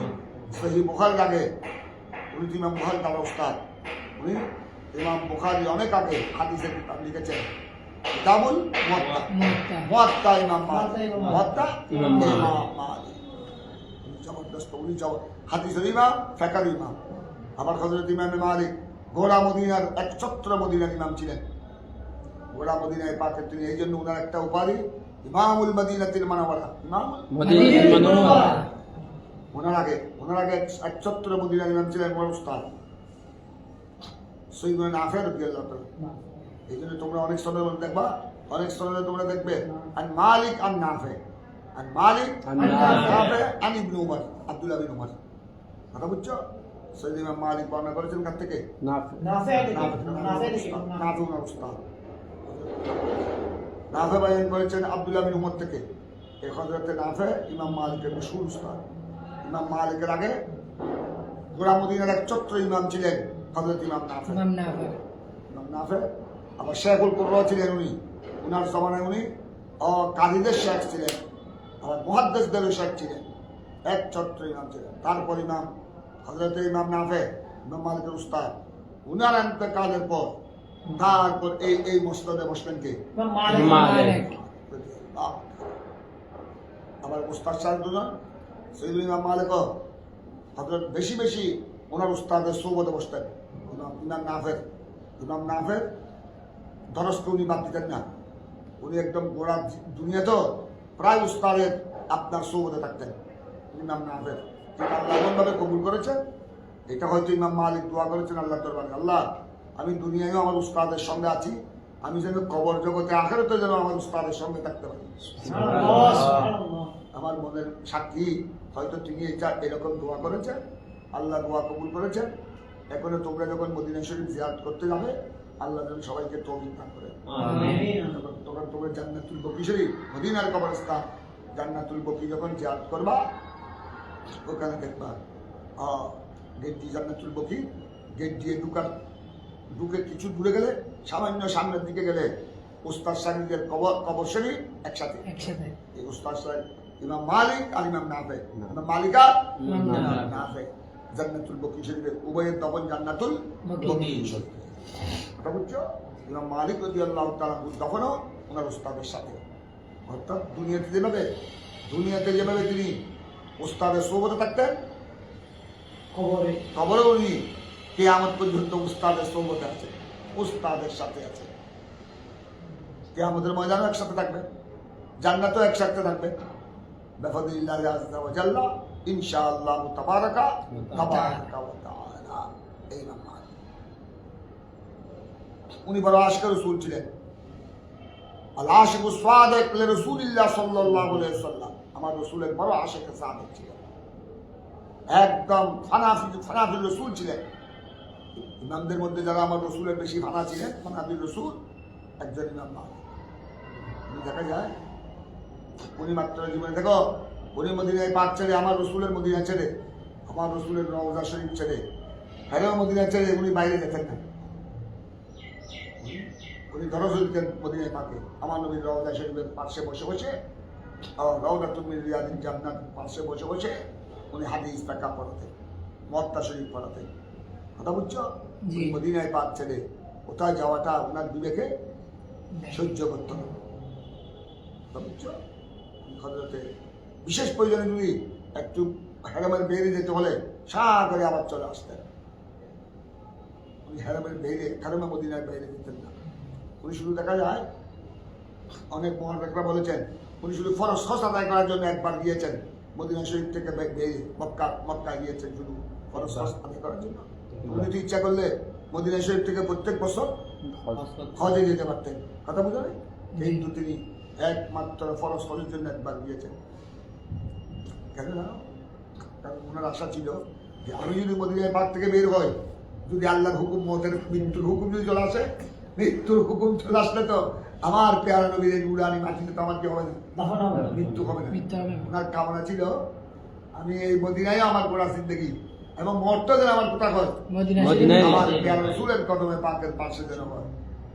সহিহ বুখারীর আগে, উনি তো ইমাম বুখারী তার উস্তাদ। উনি ইমাম বুখারী অনেক আগে হাদিসের কিতাব লিখেছেন, কিতাবুল মুওয়াত্তা। মুওয়াত্তা ইমাম মালিক, মুওয়াত্তা ইমাম মালিক। উনি জবরদস্ত, উনি হাদিসের ইমাম, ফিকহের ইমাম। আবার হযরত ইমাম মালিক গোড়া মদিনার একছত্র মদিনার ইমাম ছিলেন। গোড়া মদিনায় পাকের তিনি, এই জন্য ওনার একটা উপাধি ইমামুল মদিনাতিল মুনাওয়ারা। ইমামুল মদিনাতুল মুনাওয়ারা। ওনার আগে একছত্র মদিনার ইমাম ছিলেন বড় উস্তাদ সৈয়দ নাফে রাদিয়াল্লাহু তাআলা। এই জন্য তোমরা অনেক সনদে দেখবা, অনেক সনদে তোমরা দেখবে আন মালিক আন নাফে, আন মালিক আন নাফে আন ইবনে উমর, আব্দুল্লাহ বিন উমর। কথা বুঝছো? সৈয়দ ইমাম মালিক বর্ণনা করেছেন কার থেকে? নাফে ওনার উস্তাদ। নাফে বয়ান করেছেন আব্দুল্লাহ বিন উমর থেকে। এই হযরতে নাফে ইমাম মালিকের মশহুর উস্তাদ। ইমাম মালিকের আগে গোড়া মদিনার একছত্র ইমাম ছিলেন হযরত ইমাম নাফে। ইমাম নাফে আবার শেখুল কুররা ছিলেন উনি। উনার জমানায় উনি কাজীদের শেখ ছিলেন, আবার মুহাদ্দিসদেরও শেখ ছিলেন, একছত্র ইমাম ছিলেন। তারপর ইমাম হযরত ইমাম নাফে ইমাম মালিকের উস্তাদ, উনার ইন্তেকালের পর তারপর এই মসনদে বসলেন কে? মালিক। আবার উস্তাদ সাহেব দুজন সৈয়দ ইমাম মালিকও হযরত বেশি ওনার উস্তাদের সৌবতে বসতেন। ইমাম নাফের ধরস্ত উনি বাদ দিতেন না। উনি একদম গোড়া দুনিয়া তো প্রায় উস্তাদের আপনার সৌবতে থাকতেন ইমাম নাফের। কিন্তু আল্লাহ এমনভাবে কবুল করেছেন, এটা হয়তো ইমাম মালিক দোয়া করেছেন আল্লাহ দরবারে, আল্লাহ আমি দুনিয়ায়ও আমার উস্তাদের সঙ্গে আছি, আমি যেন কবর জগতে আখিরাতে যেন আমার উস্তাদের সঙ্গে থাকতে পারি। আমার মনের সাক্ষী, হয়তো তিনি এটা এরকম দোয়া করেছেন, আল্লাহ দোয়া কবুল করেছেন। এখনো তোমরা যখন মদিনা শরীফ জিয়ারত করতে যাবে, আল্লাহ যেন সবাইকে তৌফিক দান করেন। তখন তোমরা জান্নাতুল বকি শরীফ, মদিনার কবরস্থান জান্নাতুল বকি যখন জিয়ারত করবা, ওখানে দেখবা গেট দিয়ে জান্নাতুল বকি, গেট দিয়ে ঢুকে কিছু দূরে গেলে, সামান্য সামনের দিকে গেলে উস্তাদ সাহেবের কবর শরীফ একসাথে। এই উস্তাদ সাহেব ইমাম মালিক আর ইমাম নাফে, ইমাম মালিকা ইমাম নাফে জান্নাতুল বকি শরীফের উভয়ের দফন জান্নাতুল বকি শরীফ। কথা বুঝছো? ইমাম মালিক রাদিয়াল্লাহু তাআলা দফনও ওনার উস্তাদের সাথে। অর্থাৎ দুনিয়াতে যেভাবে তিনি উস্তাদের সোহবতে থাকতেন, কবরে উনি কিয়ামত পর্যন্ত উস্তাদের সোহবতে আছে, উস্তাদের সাথে আছে। কিয়ামতের ময়দানও একসাথে থাকবে, জান্নাতও একসাথে থাকবে। বিফাদিল্লাহি আযজা ওয়া জাল্লা ইনশাআল্লাহ তাবারাকা ওয়া তাআলা। এই ইমাম মালিক উনি বড় আশিক রাসূল ছিলেন। আল আশিকুস সাদিক লিরাসূলিল্লাহ সাল্লাল্লাহু আলাইহি ওয়াসাল্লাম, আমার রাসূলের বড় আশিক সাদিক ছিলেন, একদম ফানাফি রাসূল ছিলেন। ইমামদের মধ্যে যারা আমার রাসূলের বেশি ফানা ছিলেন, ফানাফি রাসূল একজন ইমাম মালিক। দেখা যায় উনি মাত্র জীবনে, দেখো উনি মদিনায় পাক ছেড়ে, আমার রসুলের মদিনা ছেড়ে, আমার রসুলের রওজা শরীফ ছেড়ে, হ্যাঁ মদিনা ছেড়ে উনি বাইরে যেতেন না। উনি দরজ দিতেন মদিনায় পাকে, আমার নবীর রওজা শরীফের পাশে বসে রওজাতুল মিন রিয়াদিল জান্নাত পাশে বসে উনি হাদিস পাকা পড়াতেন, মুওয়াত্তা শরীফ পড়াতেন। কথা বুঝছো? মদিনায় পাক ছেড়ে কোথায় যাওয়াটা ওনার বিবেকে সহ্য করত না। কথা বুঝছো? হযরতে বিশেষ প্রয়োজনে যদি একটু হেরামের বেরিয়ে যেতে হলে সারা করে আবার চলে আসতেন। উনি হেরামের বেরিয়ে, হেরামে মদিনার বাইরে যেতেন না। উনি শুধু দেখা যায় অনেক মহানেকরা বলেছেন, উনি শুধু ফরজ হজ আদায় করার জন্য একবার গিয়েছেন মদিনা শরীফ থেকে বেরিয়ে মক্কায় গিয়েছেন শুধু ফরজ হজ আদায় করার জন্য। উনি তো ইচ্ছা করলে মদিনা শরীফ থেকে প্রত্যেক বছর হজে যেতে পারতেন। কথা বুঝা নেই? কিন্তু তিনি একমাত্র ফরজ হজের জন্য একবার গিয়েছেন। কেন জানো? কারণ ওনার আশা ছিল যে আমি যদি মদিনায় পাক থেকে বের হই, যদি আল্লাহর হুকুম, মতের মৃত্যুর হুকুম যদি চলে আসে, মৃত্যুর হুকুম চলে আসলে তো আমার পেয়ারা নবীর নুরানি মাটিতে তো আমার কি হবে না, দাফন হবে না। মৃত্যু হবে না। মৃত্যু হবে না। ওনার কামনা ছিল আমি এই মদিনায় আমার গোড়া জিন্দেগি এবং মরতে যেন আমার কোথা হয় মদিনায় মদিনায় আমার পেয়ারা রসুলের কদমে পাকের পাশে যেন হয়,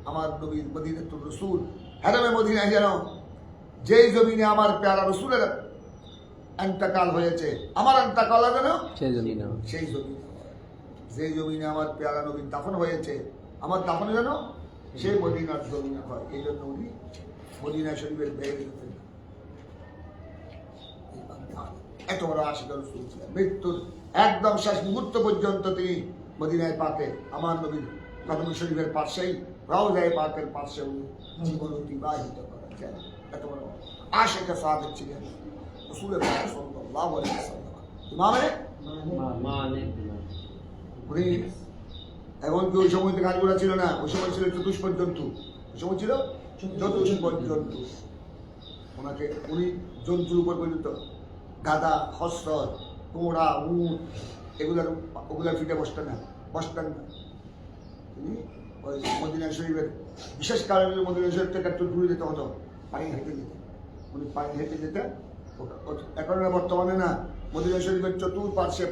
আমার নবীর মদিনার তো রসুল হেরমে মদিনায় যেন যেই জমিনে আমার পেয়ারা রসুলের এন্তাকাল হয়েছে, আমার এন্তাকাল যেন সেই জন্য না। সেই জমিনে হয়। যেই জমিনে আমার পেয়ারা নবীর দাফন হয়েছে, আমার দাফন যেন সেই মদিনার জমিনে হয়। এই জন্য উনি মদিনা শরীফের বেড়ে যেতেন। এত বড় আশিক রসুল ছিলেন, মৃত্যুর একদম শেষ মুহূর্ত পর্যন্ত তিনি মদিনায় পাকে আমার নবীর কদম শরীফের পাশেই রওজায়ে পাকের পাশে উনি জীবন অতিবাহিত করেছেন। এত বড় আশিকে সাদেক ছিলেন রাসূল পাক সাল্লাল্লাহু আলাইহি ওয়াসাল্লাম। ইমামে মানে উনি এমনকি ওই সময় তো গাছগুলা ছিল না, ওই সময় ছিল চতুষ্পদ জন্তু, ওই সময় ছিল চতুষ্পদ জন্তু। ওনাকে উনি জন্তুর উপর পর্যন্ত গাদা, খচ্চর, ঘোড়া, উট ওগুলার ফিটে বসতেন না। তিনি ওই মদিনা শরীফের বিশেষ কারণে মদিনা শরীফ থেকে একটু দূরে যেতে হতো, পায়ে হেঁটে যেতেন। উনি পায়ে হেঁটে যেতেন। এখন বর্তমানে না, মদিনা শরীফের চতুর্পার্শ্বে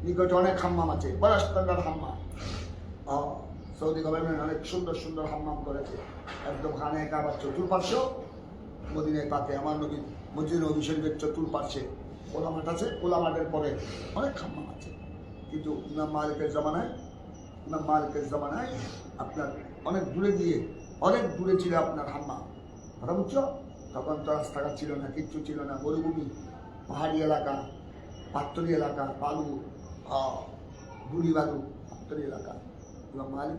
নিকটে অনেক হাম্মাম আছে, বড় স্ট্যান্ডার্ড হাম্মাম। সৌদি গভর্নমেন্ট অনেক সুন্দর সুন্দর হাম্মাম করেছে, একদম খানে কাবার চতুর্পার্শ্ব মদিনায় পাকে আমার নবী মসজিদ নবী শরীফের চতুর্পার্শ্বে ওলা মাঠ আছে, ওলা মাঠের পরে অনেক হাম্মাম আছে। কিন্তু ইমাম মালিকের জমানায় আপনার অনেক দূরে ছিল আপনার হাম্মাম। কথা বুঝছো? তখন তো রাস্তাঘাট ছিল না, কিচ্ছু ছিল না, মরুভূমি, পাহাড়ি এলাকা, পাত্তরি এলাকা, বালু, বুড়ি বালু, পাত্তরি এলাকা। এবং মালিক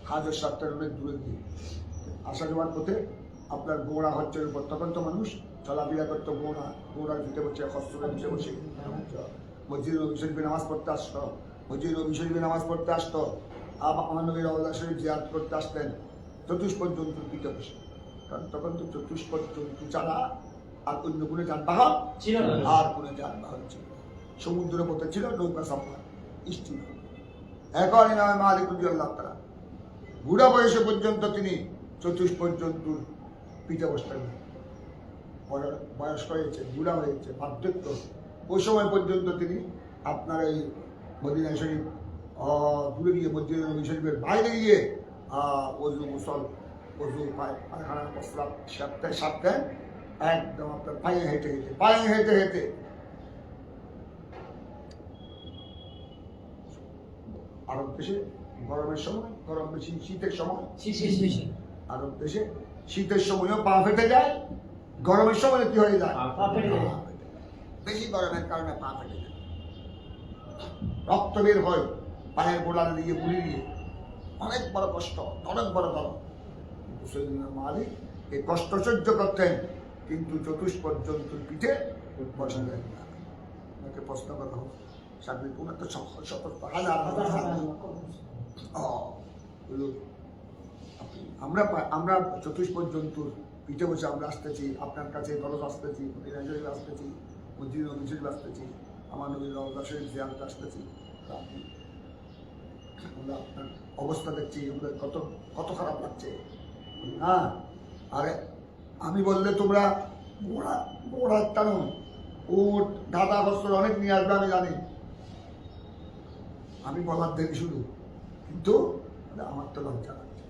হাজার সাতটার অনেক দূরে গিয়ে আসা যাওয়ার পথে আপনার গোড়া হচ্ছে উপর। তখন তো মানুষ চলাফেরা করতো গোড়ার ভিতরে বসে, খসরুলের ভিতরে বসে মসজিদ নবী শরীফে নামাজ পড়তে আসতো। আমার নবী রওজা শরীফ জিয়ারত করতে আসতেন চতুষ্পদ জন্তুর পিঠে বসে। কারণ তখন তো চতুষ্পদ জন্তু ছাড়া আর অন্য কোনো যানবাহন ছিল না। আর কোনো যানবাহন ছিল না। সমুদ্রের পথে ছিল নৌকা সফর, স্টিমার। এখন ইমাম মালিক রাদিয়াল্লাহু তাআলা বুড়া বয়সে পর্যন্ত তিনি চতুষ্পদ জন্তুর পিঠে বসতেন। বয়স হয়েছে, বুড়া হয়েছে, বার্ধক্য, ওই সময় পর্যন্ত তিনি আপনার এই মদিনা শরীফ দূরে গিয়ে মসজিদ নবী শরীফের বাইরে গিয়ে অজু পায়খানা প্রস্রাব সারতেন একদম আপনার পায়ে হেঁটে আরব দেশে গরমের সময় গরম বেশি, শীতের সময় বেশি। আরব দেশে শীতের সময়ও পা ফেটে যায়, গরমের সময় কি হয়ে যায়? পা ফেটে যায়। বেশি গরমের কারণে পা ফেটে যায়, রক্ত বের হয় পায়ের গোড়ার দিকে, বুড়ি দিয়ে, অনেক বড় কষ্ট, অনেক বড় দরদ। মালিক এই কষ্ট সহ্য করতেন, কিন্তু চতুষ্পদ জন্তুর পিঠে বসলেন না। ওনাকে প্রশ্ন করা হোক, সামনে ওনার তো সতর্ক হাজার আমরা চতুষ্পদ জন্তুর পিঠে বসে আমরা আসতেছি, আপনার কাছে দরজ আসতেছি, মদিনা শরীফ আসতেছি, মসজিদ নবী শরীফ আসতেছি, আমার নবীর রওজা শরীফ জিয়ারত আসতেছি। আমরা আপনার অবস্থা দেখছি, আমাদের কত খারাপ লাগছে। না, আরে আমি বললে তোমরা ঘোড়া টানো, উট, গাদা, বস্ত্র অনেক নিয়ে আসবে, আমি জানি, আমি বলার দেরি শুধু, কিন্তু আমার তো লজ্জা লাগছে।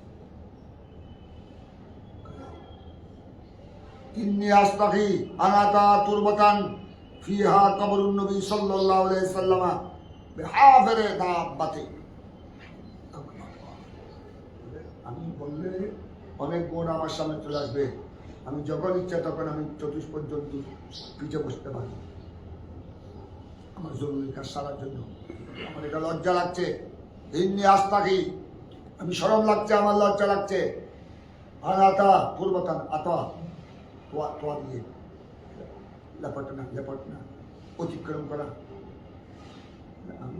ইন্নী আস্তাগি আনাকা তুরবাতান ফিহা কবরুন নবী সাল্লাল্লাহু আলাইহি ওয়াসাল্লাম বিহাফিরে দাব্বাতি। আমি বললে অনেক গুণ আমার সামনে চলে আসবে, আমি যখন ইচ্ছা তখন আমি চতুষ্পদ জন্তুর পিঠে বসতে পারি আমার জরুরি কাজ সারার জন্য। আমার এটা লজ্জা লাগছে, ইন্নী আস্তাগি, আমি শরম লাগছে, আমার লজ্জা লাগছে। আনাতা তুরবাতান, আতা তোয়া দিয়ে লেপট না অতিক্রম করা। আমি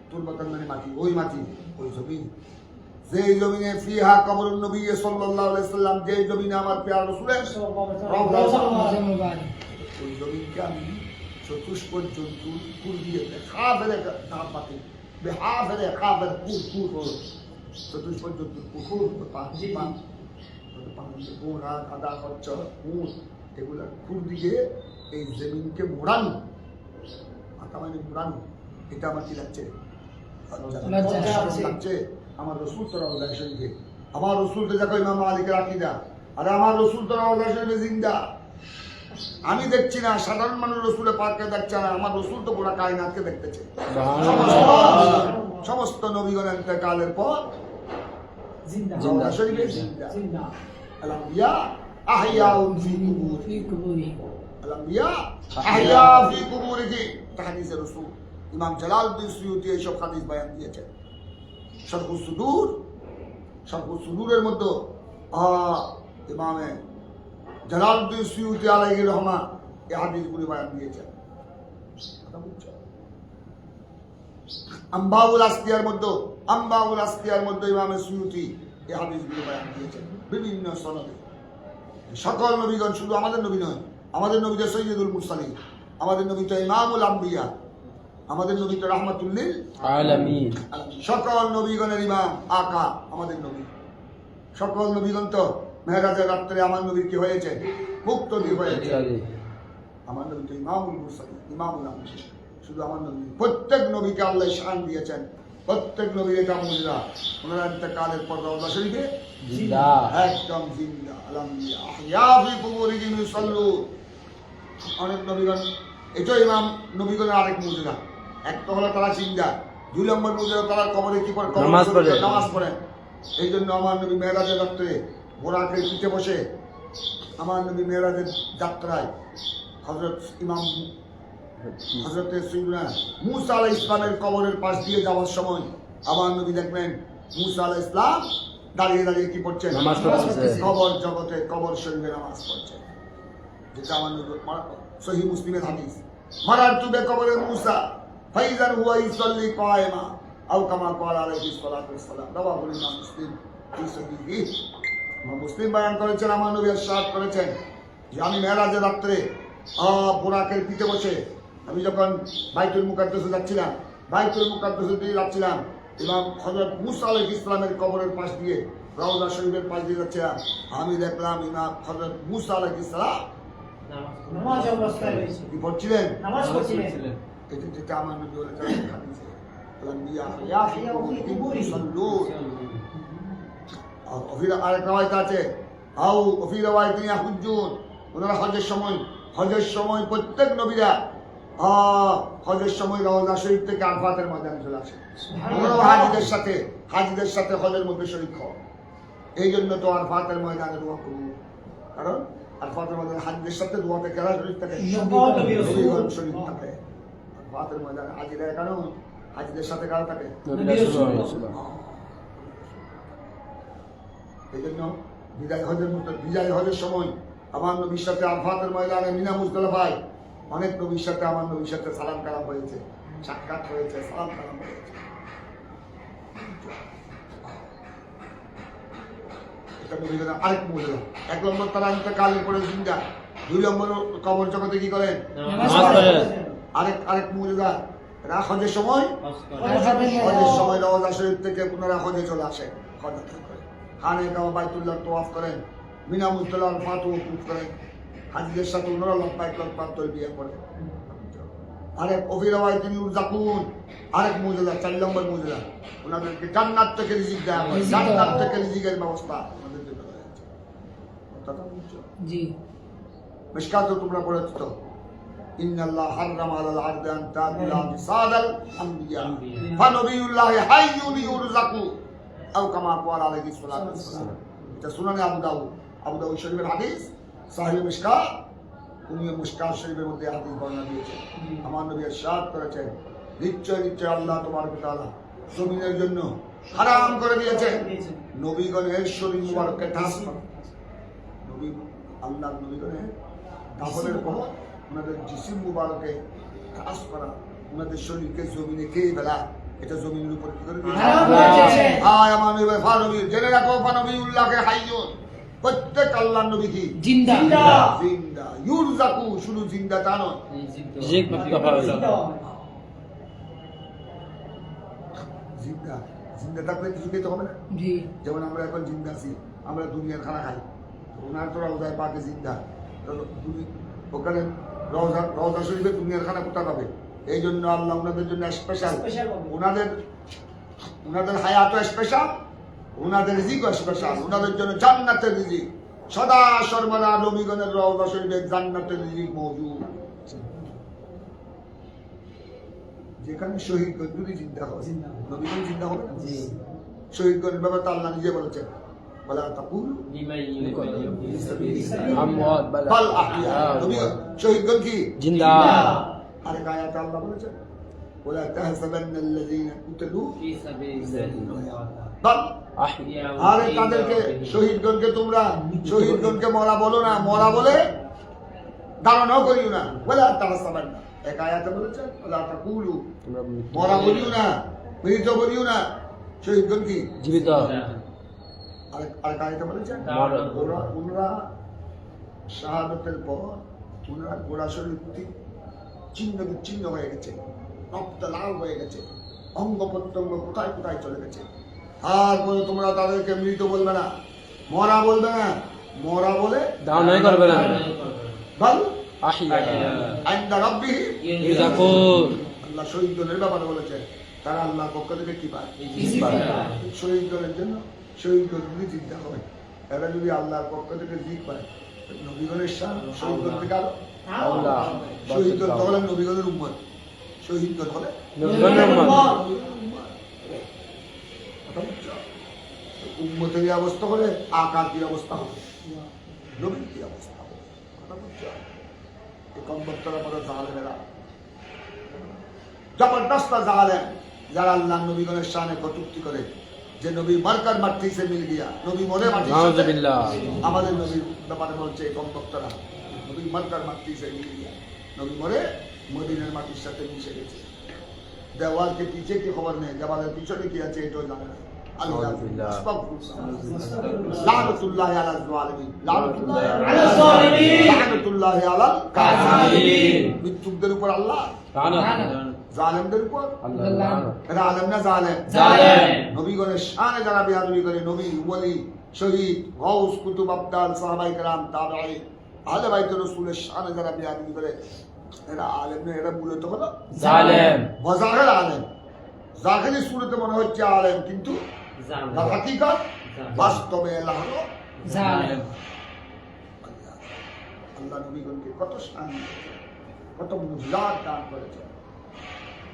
তুরবাতান মানে মাটি, ওই জমিন, যেই জমিনে ফিহা কবরুন নবী সাল্লাল্লাহু আলাইহি ওয়াসাল্লাম, যেই জমিনে আমার প্রিয় রাসূলের রওজা, ওই জমিনকে আমি চতুষ্পদ জন্তুর কুর দিয়ে খাবেরে দাঁত পাতি, বেহাফেরে খাবের কুর চতুষ্পদ পুকুর গোড়া কাদা খচ্চর উঁট এগুলা খুর দিয়ে এই জমিনকে মোড়ানো মাথা মানে মোড়ানো এটা আমার কি লাগছে লাগছে আমার রসুল তো রওজা শরীফে আমার রসুল তো দেখো ইমাম মালিকের আকীদা আর আমার রসুল তো রওজা শরীফে জিন্দা আমি দেখছি না সাধারণ মানুষ রসুলের পাককে দেখছে না আমার রসুল তো পুরা কায়নাতকে দেখতেছে সমস্ত নবীগণ ইন্তেকালের পর রওজা শরীফে জিন্দা আল-আম্বিয়া আহইয়াউন ফি কুবুর في قبورهم আল-আম্বিয়া আহইয়া ফি কুবুরিহি হাদিসে রাসূল ইমাম জালালউদ্দিন সুয়ুতী এই সব হাদিস বয়ান দিয়েছেন শারহুস সুদূরের মধ্যে ইমামে জালালউদ্দিন সুয়ুতী আলাইহি রহমা এই হাদিসগুলি বয়ান দিয়েছেন কথা বুঝছো আম্বাউল আসকিয়ার মধ্যে ইমামে সুয়ুতী এই হাদিসগুলি বয়ান দিয়েছেন বিভিন্ন সনদে সকল নবীগণ শুধু আমাদের নবী নয় আমাদের নবী তো সৈয়দুল মুরসালিন আমাদের নবী তো ইমামুল আম্বিয়া আমাদের নবী তো রাহমাতুল্লিল আলামিন সকল নবীগণের ইমাম আকা আমাদের নবী সকল নবীগণ তো মেহরাজের রাত্রে আমার নবীর কি হয়েছে মুক্ত দিয়ে হয়েছে আমার নবী তো ইমামুল মুরসালিন ইমামুল আম্বিয়া শুধু আমার নবী প্রত্যেক নবীকে আল্লাহ শান দিয়েছেন প্রত্যেক নবীর এটা মুজিজা ওনারা ইন্তেকালের পর রওজা শরীফে জিন্দা একদম জিন্দা আল-আম্বিয়া আহইয়া ফি কুবুরিহিম ইউসাল্লুন অনেক নবীগণ এটা ইমাম নবীগণের আরেক মুজিজা এক তো হলো তারা জিন্দা দুই নম্বর মুজিজা তারা কবরে কি করে নামাজ পড়েন এই জন্য আমার নবী মেরাজের রাত্রে বোরাকের পিঠে বসে আমার নবী মেরাজের যাত্রায় হযরতে সাইয়্যিদুনা মূসা আলাইহিস সালামের কবরের পাশ দিয়ে যাওয়ার সময় আমার নবী দেখবেন মূসা আলাইহিস সালাম দাঁড়িয়ে দাঁড়িয়ে কি পড়ছেন নামাজ পড়ছেন কবর জগতে কবর শরীফে নামাজ পড়ছেন যেটা আমার নবী সহিহ মুসলিমের হাদিস মারারতু বিকবরে মূসা ফাইজান হুয়া ইসাল্লি কায়মা আও কামা ক্বালা আলাইহিস সালাতু ওয়াসসালাম রাওয়াহুল ইমাম মুসলিম ফি সহিহি মুসলিম বয়ান করেছেন আমার নবী ইরশাদ করেছেন যে আমি মেরাজের রাত্রে বোরাকের পিঠে বসে আমি যখন বাইতুল মুকাদ্দাসে যাচ্ছিলাম ইমাম হযরত মূসা আলাইহিস সালামের কবরের পাশ দিয়ে রওজা শরীফের পাশ দিয়ে যাচ্ছিলাম আমি দেখলাম ইমাম হযরত মূসা আলাইহিস সালাম নামাজ অবস্থায় রয়েছে কি পড়ছিলেন নামাজ পড়ছিলেন এটা যেটা আমার নবী বলেছেন হাদিসে আল-আম্বিয়া আহইয়া ফি কুবুরিহিম ইউসাল্লুন অফির আরেক রাওয়ায়াত আছে আও অফির রাওয়ায়াত ইয়াহুজ্জুন ওনারা হজের সময় প্রত্যেক নবীরা হজের সময় রওজা শরীফ থেকে আরফাতের ময়দানে চলে আসে ওনারাও হাজিদের সাথে হজের মধ্যে শরীক হয় এই জন্য তো আরফাতের ময়দানে দোয়া করব কারণ আরফাতের ময়দানে হাজিদের সাথে দোয়াতে কেরা শরীক থাকে নবীগণ শরীক থাকে আরফাতের ময়দানে হাজিরা কেন হাজিদের সাথে কারা থাকে এই জন্য বিদায় হজের সময় আমার নবীর সাথে আরফাতের ময়দানে মিনা মুজদালিফায় অনেক নবীর সাথে আমার নবীর সাথে সালাম কালাম হয়েছে সাক্ষাৎ হয়েছে সালাম কালাম হয়েছে এটা নবীগণের আরেক মুজিজা এক নম্বর তারা ইন্তেকালের পরে জিন্দা দুই নম্বর কবর জগতে কি করেন আরেক মুজিজা এরা হজের সময় রওজা শরীফ থেকে পুনরা হজে চলে আসে হজ করে খানে কাবা বাইতুল্লাহ তাওয়াফ করেন মিনা মুজদালিফা আরফাত ওকুফ করেন হাজিদের সাথে ওনারা লব্বাইক তলবিয়া করে আরেক অফিরাওয়ায় তিনি উরজাকুন আরেক মুজিজা 4 নম্বর মুজিজা ওনাদেরকে জান্নাত থেকে রিজিক দেয়া হয় জান্নাত থেকে রিজিকের ব্যবস্থা আমাদের জন্য রয়েছে কথা বুঝছো জি মিশকাত তোমরা পড়েছো তো ইন্নাল্লাহ হারাম আলাল আরদি আন তাকুলা বিসাদাল আম্বিয়া ফানবিউল্লাহ হাইয়ুন ইউরজাকু আও কামা ক্বালা আলাইহিস সালাতু ওয়াসসালাম এটা সুনানে আবু দাউদ শরীফের হাদিস সাহিহ মিশকাত উনি মিশকাত শরীফের মধ্যে হাদিস বর্ণনা দিয়েছেন আমার নবী ইরশাদ করেছেন নিশ্চয় আল্লাহ তাবারক ওয়া তাআলা জমিনের জন্য হারাম করে দিয়েছেন নবীগণের শরীর মুবারককে ঠাস করা আল্লাহর নবীগণের কাফনের পর ওনাদের জিসিম মুবারকে ঠাস করা ওনাদের শরীরকে জমিনে খেয়ে ফেলা এটা জমিনের উপর কি করে আমার নবী ফানবী জেনে রাখো ফানবিউল্লাহকে হাইয়ুন প্রত্যেক আল্লাহর নবী কি জিন্দা ইউরজাকু শুধু জিন্দা তা নয় জিন্দা জিন্দা থাকলে কিছু খেতে হবে না। জি যেমন আমরা এখন জিন্দা আছি, আমরা দুনিয়ার খানা খাই, ওনার তো রওজায় পাকে জিন্দা, তো ওখানে রওজা শরীফে দুনিয়ার খানা কোথা পাবে? এই জন্য আল্লাহ ওনাদের জন্য স্পেশাল, স্পেশাল পাবে। ওনাদের হায়াত স্পেশাল, ওনাদের রিজিক স্পেশাল, ওনাদের জন্য জান্নাতের রিজিক সদা সর্বদা নবীগণের রওজা শরীফে জান্নাতের রিজিক মওজুদ। যেখানে শহীদগণ যদি জিন্দা হয়, নবীগণ জিন্দা হবে না? জি শহীদগণের ব্যাপারে তো আল্লাহ নিজে বলেছেন, বলা তাকুলু আমওয়াত বাল আহইয়া। নবী শহীদগণ কি জিন্দা আরেক আয়াতে আল্লাহ বলেছেন, ওয়ালা তাহসাবান্নাল্লাযীনা কুতিলু বাল আরে তাদেরকে শহীদগণকে তোমরা শহীদগণকে মরা বলো না, মরা বলে ধারণাও করিও না। ওয়ালা তাহসাবান্না এক আয়াতে বলেছেন, ওয়ালা তাকুলু মরা বলিও না, মৃত বলিও না। শহীদগণ কি জীবিত আরেক আয়াতে বলেছেন, ওনারা শাহাদাতের পর ওনারা গোড়া শরীর ছিন্ন বিচ্ছিন্ন হয়ে গেছে, রক্ত লাল হয়ে গেছে, অঙ্গ প্রত্যঙ্গ কোথায় কোথায় চলে গেছে। তারপরে তোমরা তাদেরকে মৃত বলবে না, মরা বলবে না, মরা বলে দাওয়াই করবে না বল আহিয়া আইন্দা রাব্বিহি ইযাকুর আল্লাহ শহীদগণের ব্যাপারে বলেছেন, তারা আল্লাহর পক্ষ থেকে কি পায়? শহীদগণের জন্য শহীদগণ যদি চিন্তা করে, এরা যদি আল্লাহর পক্ষ থেকে দিক পায়, নবীগণের শান শহীদগণ থেকে আরো আল্লাহ শহীদগণ তো হলেন নবীগণের উম্মত, শহীদগণ হলে নবীগণের উম্মত উম্মতের এই অবস্থা হলে আকার কি অবস্থা হবে, নবীর কি অবস্থা হবে? কথা বুঝছো? এই কমবক্তরা পরে জালেমেরা জবরদস্ত জালেম, যারা আল্লাহ নবীগণের শানে কটূক্তি করে, যে নবী মার্কার মাটি সে মিল গিয়া, নবী মরে মাটি নাউযুবিল্লাহ আমাদের নবীর ব্যাপারে বলছে এই কমবক্তরা, নবী মার্কার মাটি সে মিল গিয়া, নবী মরে মদিনার মাটির সাথে মিশে গেছে। দেওয়ালকে পিছে কি খবর নেই, দেওয়ালের পিছনে কি আছে এটাও জানে না। লানাতুল্লাহি আলাল যালিমিন, লানাতুল্লাহি আলাল যালিমিন, লানাতুল্লাহি আলাল কাফিরিন। মৃত্যুকদের উপর আল্লাহ লানাত জালেমদের উপর আল্লাহ এরা আলেম না জালেম? জালেম নবীগণের শানে যারা বেয়াদবি করে, নবী ওলি শহীদ গাউস কুতুব আবদাল সাহাবায়ে কেরাম তাবেঈন আহলে বাইত রাসূলের শানে যারা বেয়াদবি করে, এরা আলেম না, এরা মূলত হলো জালেম ওয়াজাহির আলেম। জাহিরি সুরতে মনে হচ্ছে আলেম, কিন্তু তার হাকিকত বাস্তবে এরা হলো জালেম। আল্লাহ নবীগণকে কত শান দিয়েছেন, কত মুজিজাত দান করেছেন,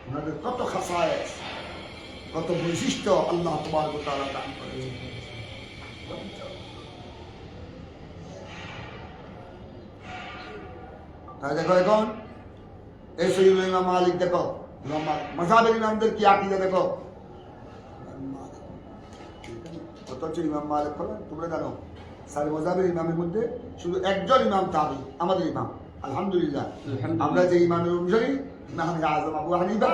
ওনাদের কত খাসায়েস, কত বৈশিষ্ট্য আল্লাহ তাবারক ওয়া তাআলা দান করেছেন। তাই দেখো এখন এই সৈয়দ ইমাম মালিক দেখো, মাযহাবের ইমামদের কি আকীদা দেখো, অথচ ইমাম মালিক হলেন, তোমরা জানো সারি মাযহাবের ইমামের মধ্যে শুধু একজন ইমাম তাবি, আমাদের ইমাম। আলহামদুলিল্লাহ আমরা যে ইমামের অনুসারী, ইমাম আযম আবু হানিফা,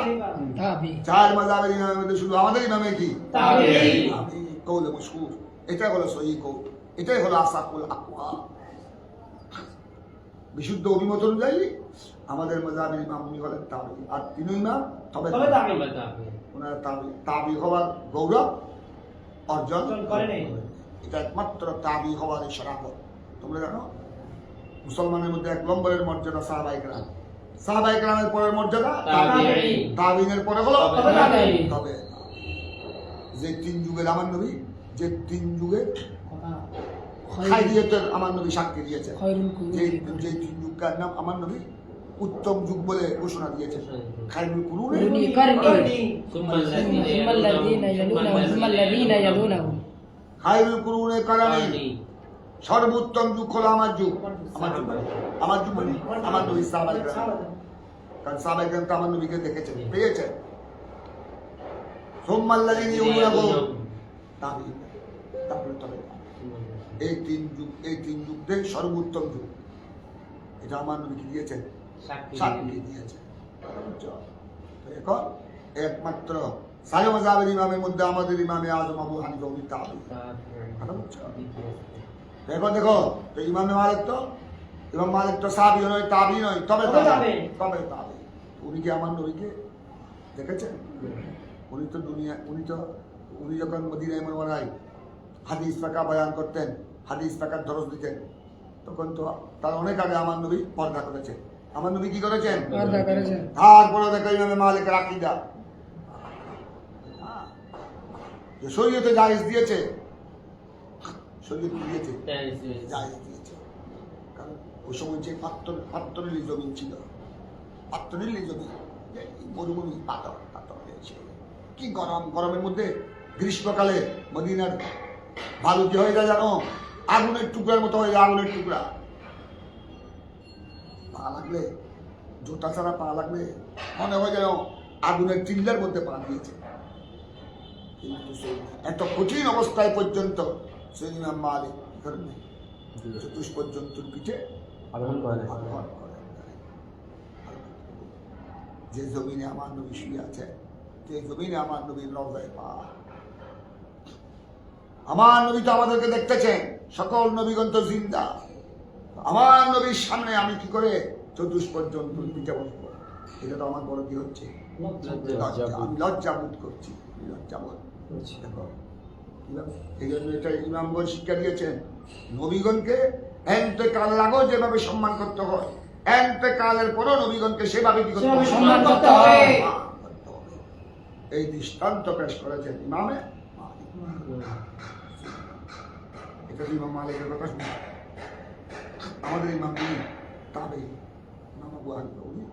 তাবি চার মাযহাবের ইমামের মধ্যে শুধু আমাদের ইমামে কি তাবি। কওল মাশহুর, এটাই হলো সহিহ কওল, এটাই হলো আসাকুল আকওয়াল। বিশুদ্ধ অভিমত অনুযায়ী আমাদের মাযহাবের ইমাম উনি হলেন তাবি, আর তিনি ইমাম তবে ওনার তাবি। তাবি হওয়ার গৌরব অর্জন করেন। এটা একমাত্র তাবি হওয়ার শরাফত। তোমরা জানো মুসলমানের মধ্যে এক নম্বরের মর্যাদা সাহাবায়ে কেরাম, সাহাবায়ে কেরামের পরের মর্যাদা তাবেঈন, তাবেঈনের পরে হলো তাবেঈন। তবে যে তিন যুগের আমার নবী, যে তিন যুগে খায়রিয়তের আমার নবী সাক্ষী দিয়েছেন, যে যে তিন যুগের নাম আমার নবী উত্তম যুগ বলে ঘোষণা দিয়েছেন, খায়রুল কুরুনি খায়রুল কুরুনে কারানি, সর্বোত্তম যুগ হলো আমার যুগ। আমার যুগ আমার যুগ মানে আমার নবী সাহাবায়ে কেরাম, কারণ সাহাবায়ে কেরাম তো আমার নবীকে দেখেছেন, পেয়েছেন। সুম্মাল্লাযীনা ইয়ালুনাহুম তাবিঈন, তারপরে তবে এই তিন যুগ দিয়ে সর্বোত্তম যুগ, এটা আমার নবীকে দিয়েছেন, সাক্ষী দিয়েছেন। এখন একমাত্র সারি মাযহাবের ইমামের মধ্যে আমাদের ইমামে আযম আবু হানিফা উনি তাবী। এখন দেখো তো ইমাম মালিক তো সাহাবী নয়, তাবী নয়, তবে তাবী। উনি কি আমার নবীকে দেখেছেন? উনি তো উনি যখন মদিনায় মুনাওয়ারায় হাদিস পাকা বয়ান করতেন, হাদিস পাকার দরজ দিতেন, তখন তো তার অনেক আগে আমার নবী পর্দা করেছে। আমার নবী কি করেছেন? পর্দা করেছেন। তারপরে দেখো ইমামে মালিকের আকীদা, যে শরীয়তে জায়েজ দিয়েছে, শরীয়ত দিয়েছে, জায়েজ দিয়েছে। কারণ ওই সময় যে পাত্তরের জমিন ছিল, পাত্তরের জমিন, মরুভূমি পাথর পাথর হয়েছে, কি গরম, গরমের মধ্যে গ্রীষ্মকালে মদিনার বালু কি হয়ে যায় জানো? আগুনের টুকরার মতো হয়ে যায়, আগুনের টুকরা। পা লাগলে, জুতা ছাড়া পা লাগলে মনে হয় যেন আগুনের চিল্লার মধ্যে পা দিয়েছে। কিন্তু এত কঠিন অবস্থায় পর্যন্ত সেই ইমাম মালিক চতুষ্পর্যন্তুর পিঠে আরোহণ করে আরোহণ করেন। যে জমিনে আমার নবী শুয়ে আছে, যে জমিনে আমার নবীর রওজায়ে পাক, আমার নবী তো আমাদেরকে দেখতেছেন, সকল নবীগণ তো জিন্দা। আমার নবীর সামনে আমি কি করে চতুষ্পর্যন্তুর পিঠে বসবো? এটা তো আমার বড় কি হচ্ছে, আমি লজ্জা বোধ করছি, লজ্জা বোধ। দেখো এই জন্য এটা ইমামগণ শিক্ষা দিয়েছেন, নবীগণকে এন্তেকাল লাগো যেভাবে সম্মান করতে হয়, এন্তেকালের পরও নবীগণকে সেভাবে কি করতে সেভাবে হয়? সম্মান করতে হবে। এই দৃষ্টান্ত পেশ করেছেন ইমামে এটা তো ইমাম মালিকের কথা শুনে আমাদের ইমাম তাবে ইমাম আবু হানিফা উনি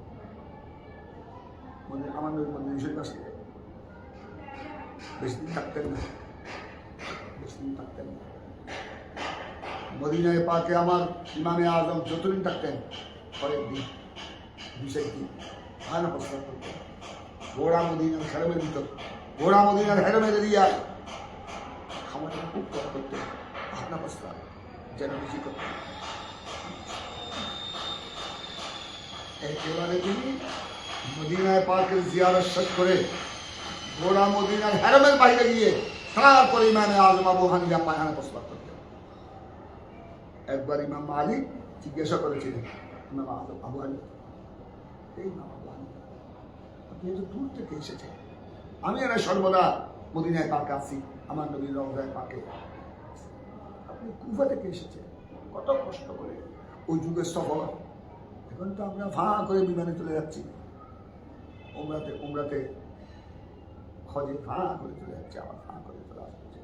আমাদের মদিনা শরীফ আসলে বেশি দিন থাকতেন না, বেশি দিন থাকতেন না। মদিনায় পাকে আমার ইমামে আজম যতদিন থাকতেন, পরের দিন ২০ দিন আয়না প্রস্তাব করতেন। ঘোড়া মদিনার হেরমের ভিতর, ঘোড়া মদিনার হেরমে দিয়ে খামাটা খুব কম করতেন, আয়না প্রস্তাব যেন বেশি করতেন। একেবারে তিনি মদিনায় পাকের জিয়ারত শেষ করে ঘোড়া মদিনার হেরমের বাইরে গিয়ে তারপরে ইমামে আজম আবু হানিফা পায়খানা প্রস্তাব করতেন। একবার ইমাম মালিক জিজ্ঞাসা করেছিলেন ইমাম আজম আবু হানিফা, এই ইমাম আবু হানিফা আপনি তো দূর থেকে এসেছেন, আমি এরা সর্বদা মদিনায় পাকে আছি, আমার নবীর রওজায় পাকে, আপনি কুফা থেকে এসেছেন কত কষ্ট করে, ওই যুগের সফর। এখন তো আমরা ফাঁ করে বিমানে চলে যাচ্ছি, উমরাতে হজে ফাঁ করে চলে যাচ্ছে, আবার ফাঁ করে চলে আসছে।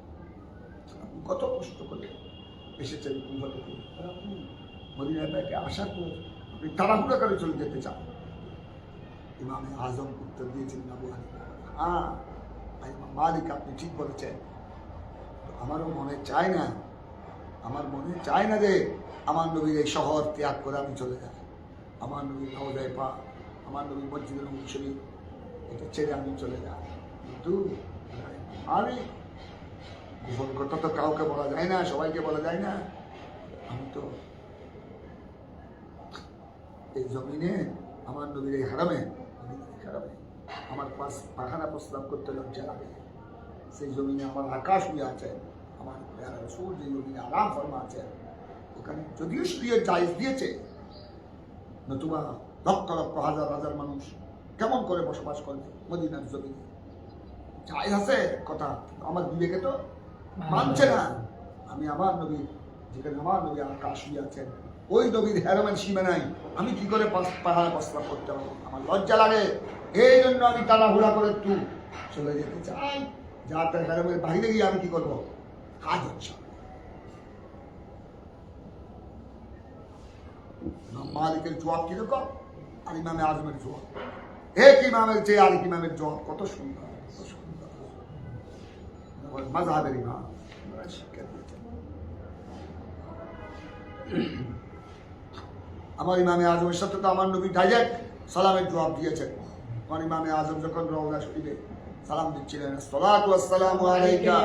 আপনি কত কষ্ট করে এসেছেন কুফা থেকে, আর আপনি মদিনায় পাকে আসার পর আপনি তাড়াহুড়া করে চলে যেতে চান। ইমামে আজম উত্তর দিয়েছিলেন আবু হানিফা, হ্যাঁ ইমাম মালিক আপনি ঠিক বলেছেন, আমারও মনে চায় না, আমার মনে চায় না যে আমার নবীর এই শহর ত্যাগ করে আমি চলে যাই, আমার নবীর রওজায়ে পাক, আমার নবীর মসজিদে নববী শরীফ, এটা ছেড়ে আমি চলে যাই। কিন্তু আমি গোপন কথা তো কাউকে বলা যায় না, সবাইকে বলা যায় না, আমি তো এই জমিনে আমার নবীর এই হারামে আমার পাখানা প্রস্তাব করতে লজ্জা লাগে। সেই জমিনে আমার আকাশ হয়ে আছে, আমার রসুল যে জমিনে আরাম ফরমা আছে, ওখানে যদিও শরীয়ত জায়েজ দিয়েছে, নতুবা লক্ষ লক্ষ হাজার হাজার মানুষ কেমন করে বসবাস করবে মদিনার জমিনে? জায়েজ আছে কথা, আমার বিবেকে তো মানছে না। আমি আমার নবী, যেখানে আমার নবী আকাশ হয়ে আছেন, ওই নবীর হেরমের সীমানায় আমি কি করে পাহাড় প্রস্তাব করতে পারবো? আমার লজ্জা লাগে, এই জন্য আমি তাড়াহুড়া করে একটু চলে যেতে চাই, যাতে হেরমের বাইরে গিয়ে আমি কি করবো, কাজ হচ্ছে। মালিকের জবাব কিরকম আর ইমামে আজমের জবাব, এক ইমামের চেয়ে আরেক ইমামের জবাব কত সুন্দর, কত সুন্দর। মাযহাবের ইমাম শিক্ষা দিয়েছেন। আমার ইমামে আজমের সাথে তো আমার নবী ডাইরেক্ট সালামের জবাব দিয়েছেন। আমার ইমামে আজম যখন রওজা শরীফে সালাম দিচ্ছিলেন, আসসালাতু ওয়াসসালামু আলাইকা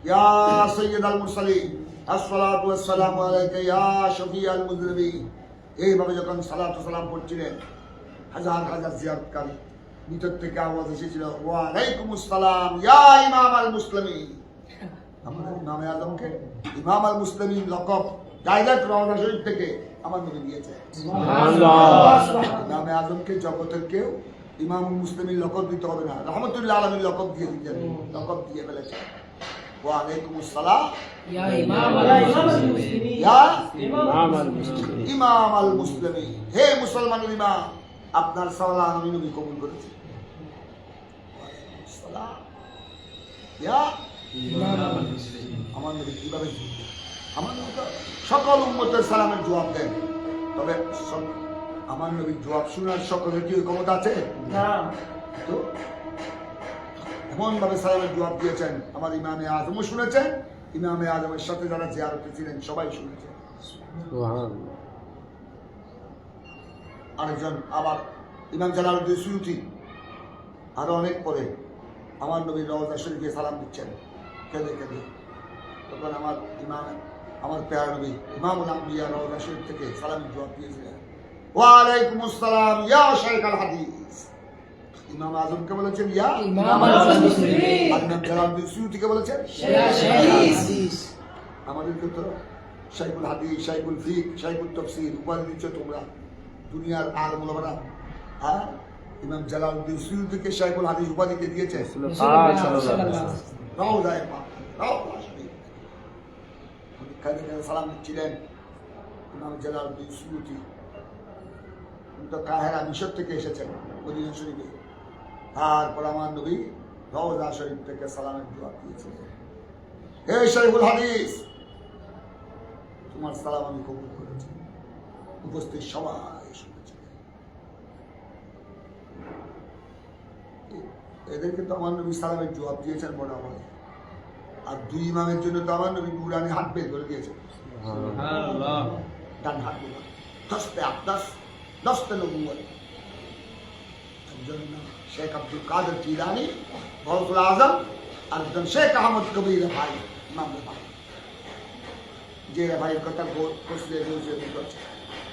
ইয়া সাইয়্যিদাল মুরসালিন, আসসালাতু ওয়াসসালামু আলাইকা ইয়া শফিয়াল মুযনিবিন, এইভাবে যখন সালাতু সালাম পড়ছিলেন, হাজার হাজার জিয়ারতকারী ভিতর থেকে আওয়াজ এসেছিল, ওয়া আলাইকুমুস সালাম ইয়া ইমাম আল মুসলিমিন। আমাদের ইমামে আজমকে ইমাম আল মুসলিমিন লকব ডাইরেক্ট রওজা শরীফ থেকে আমার নবী দিয়েছে। ইমামে আজমকে জগতের কেউ ইমাম মুসলিমের লকব দিতে হবে না, রহমতুল্লাহ আলামিন লকব দিয়ে দিতেন, লকব দিয়ে ফেলেছেন। ওয়া আলাইকুমুস সালাম ইয়া ইমাম আল-মুসলিমিন ইয়া ইমাম আল মুসলিমিন। ইমাম আল মুসলিমিন, হে মুসলমানের ইমাম, আপনার সালাম আমি নবী কবুল করেছি। ওয়া আলাইকুমুস সালাম ইয়া ইমাম আল-মুসলিমিন। আমার নবী কিভাবে জিতবেন? আমার নবী তো সকল উম্মতের সালামের জবাব দেন, তবে আমার নবীর জবাব শোনার সকলের কি ক্ষমতা আছে? তো এমন ভাবে সালামের জবাব দিয়েছেন, আমার ইমামে আজমও শুনেছেন, ইমামে আজমের সাথে যারা জিয়ারতে ছিলেন সবাই শুনেছেন। সুবহানাল্লাহ। আরেকজন আবার ইমাম জালালউদ্দিন সুয়ুতি আরো অনেক পরে আমার নবীর রওজা শরীফে সালাম দিচ্ছেন কেঁদে কেঁদে। তখন আমার ইমাম, আমার প্যারা নবী ইমামুল আম্বিয়া রওজা শরীফ থেকে সালামের জবাব দিয়েছিলেন, ওয়া আলাইকুমুস সালাম ইয়া শাইখ আল হাদিস। ইমাম আজমকে বলেছেন ইয়া ইমাম আল-মুসলিমিন। আর ইমাম জালালউদ্দিন সুয়ুতিকে বলেছেন ইয়া শাইখুল হাদিস। আমাদেরকে তো শাইখুল হাদিস, শাইখুল ফিক, শাইখুল তাফসীর উপাধি দিচ্ছ তোমরা দুনিয়ার আলেম ওলামারা। হ্যাঁ, ইমাম জালালউদ্দিন সুয়ুতিকে শাইখুল হাদিস উপাধিকে দিয়েছে রাসূলুল্লাহ সাল্লাল্লাহু আলাইহি ওয়াসাল্লাম। রওজায়ে পাক, রওজা শরীফ। কাজে কাজে সালাম দিচ্ছিলেন ইমাম জালালউদ্দিন সুয়ুতি। উনি তো কাহেরা মিশর থেকে এসেছেন মদিনা শরীফে। তারপর আমার নবী রওজা শরীফ থেকে সালামের জবাব দিয়েছিলেন, হে শাইখুল হাদিস, তোমার সালাম আমি কবুল করেছি। উপস্থিত সবাই শুনেছে। এদেরকে তো আমার নবী সালামের জবাব দিয়েছেন বরাবর। আর দুই ইমামের জন্য তো আমার নবী নুরানি হাত বের করে দিয়েছেন, সুবহানাল্লাহ। ডান হাত মুবারক, দস্তে আকদাস, দস্তে নবুয়ত। একজন শেখ আব্দুল কাদের জিলানী গৌসুল আজম, আর একজন শেখ আহমদ কবির ভাই, ইমাম ভাই, যে ভাইয়ের কথা কোসলে রয়েছে করছে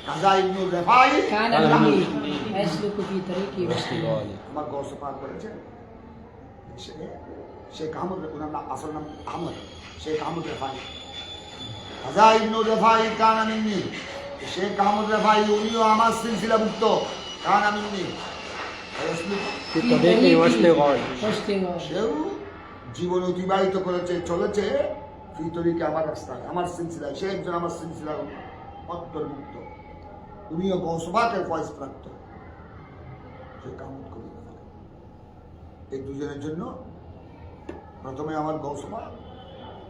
কাজা ইবনুর রেফাই। কান আল-নবী ইয়াসলুকু ফি তরিকি ওয়াসলি। আমার গৌস পাক করেছে শেখ আহমদ, ওনার নাম আসল নাম আহমদ, শেখ আহমদ রেফাই। কাজা ইবনুর রেফাই কান আমিনি, শেখ আহমদ রেফাই উনিও আমার সিলসিলাভুক্ত, কান আমিনি। ফি তরিকি ওয়াসলি গায়। সেও জীবন অতিবাহিত করেছে, চলেছে ফিতরিকে আমার রাস্তায়, আমার সিলসিলায়। সে একজন আমার সিলসিলার অন্তর্ভুক্ত, উনিও গৌসবাকের ফয়েজ প্রাপ্ত। সে কামত করি এই দুজনের জন্য প্রথমে আমার গৌসবা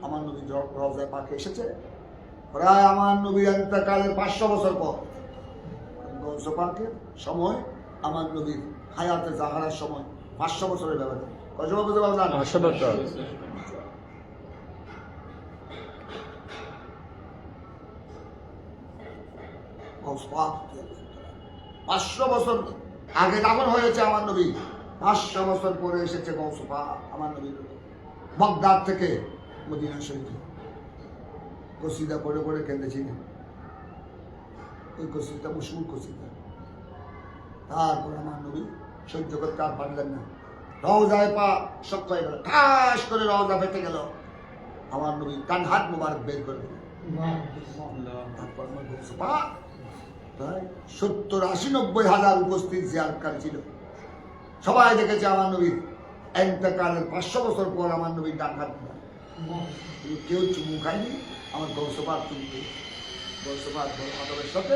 আমার নবী রওজায়ে পাকে এসেছে প্রায় আমার নবীর ইন্তেকালের 500 বছর পর। গৌস পাকের সময় আমার নবীর হায়াতে জাহারার সময় 500 বছরের ব্যবধান। কত বছর ব্যবধান? 500 বছর। 500 বছর আগে দাফন হয়েছে আমার নবী, 500 বছর পরে এসেছে গৌস পাক আমার নবী বাগদাদ থেকে মদিনা শরীফে। কসিদা পড়ে পড়ে কেঁদেছিলেন, ওই কসিদা মশহুর কসিদা। তারপর আমার নবী সহ্য করতে আর পারলেন না, রওজায়ে পাক শক্ত হয়ে গেল, ঠাস করে রওজা ফেটে গেল। আমার নবী ডান হাত মুবারক বের করে দিলেন। তারপর আমার গৌস পাক প্রায় 70-80-90 হাজার উপস্থিত জিয়ারতকারী ছিল। সবাই দেখেছে আমার নবীর ইন্তেকালের 500 বছর পর আমার নবীর ডান হাত মুবারক। কিন্তু কেউ চুমু খায়নি, আমার গৌস পাক চুমু খেয়েছে। গৌস পাক বড় আদবের সাথে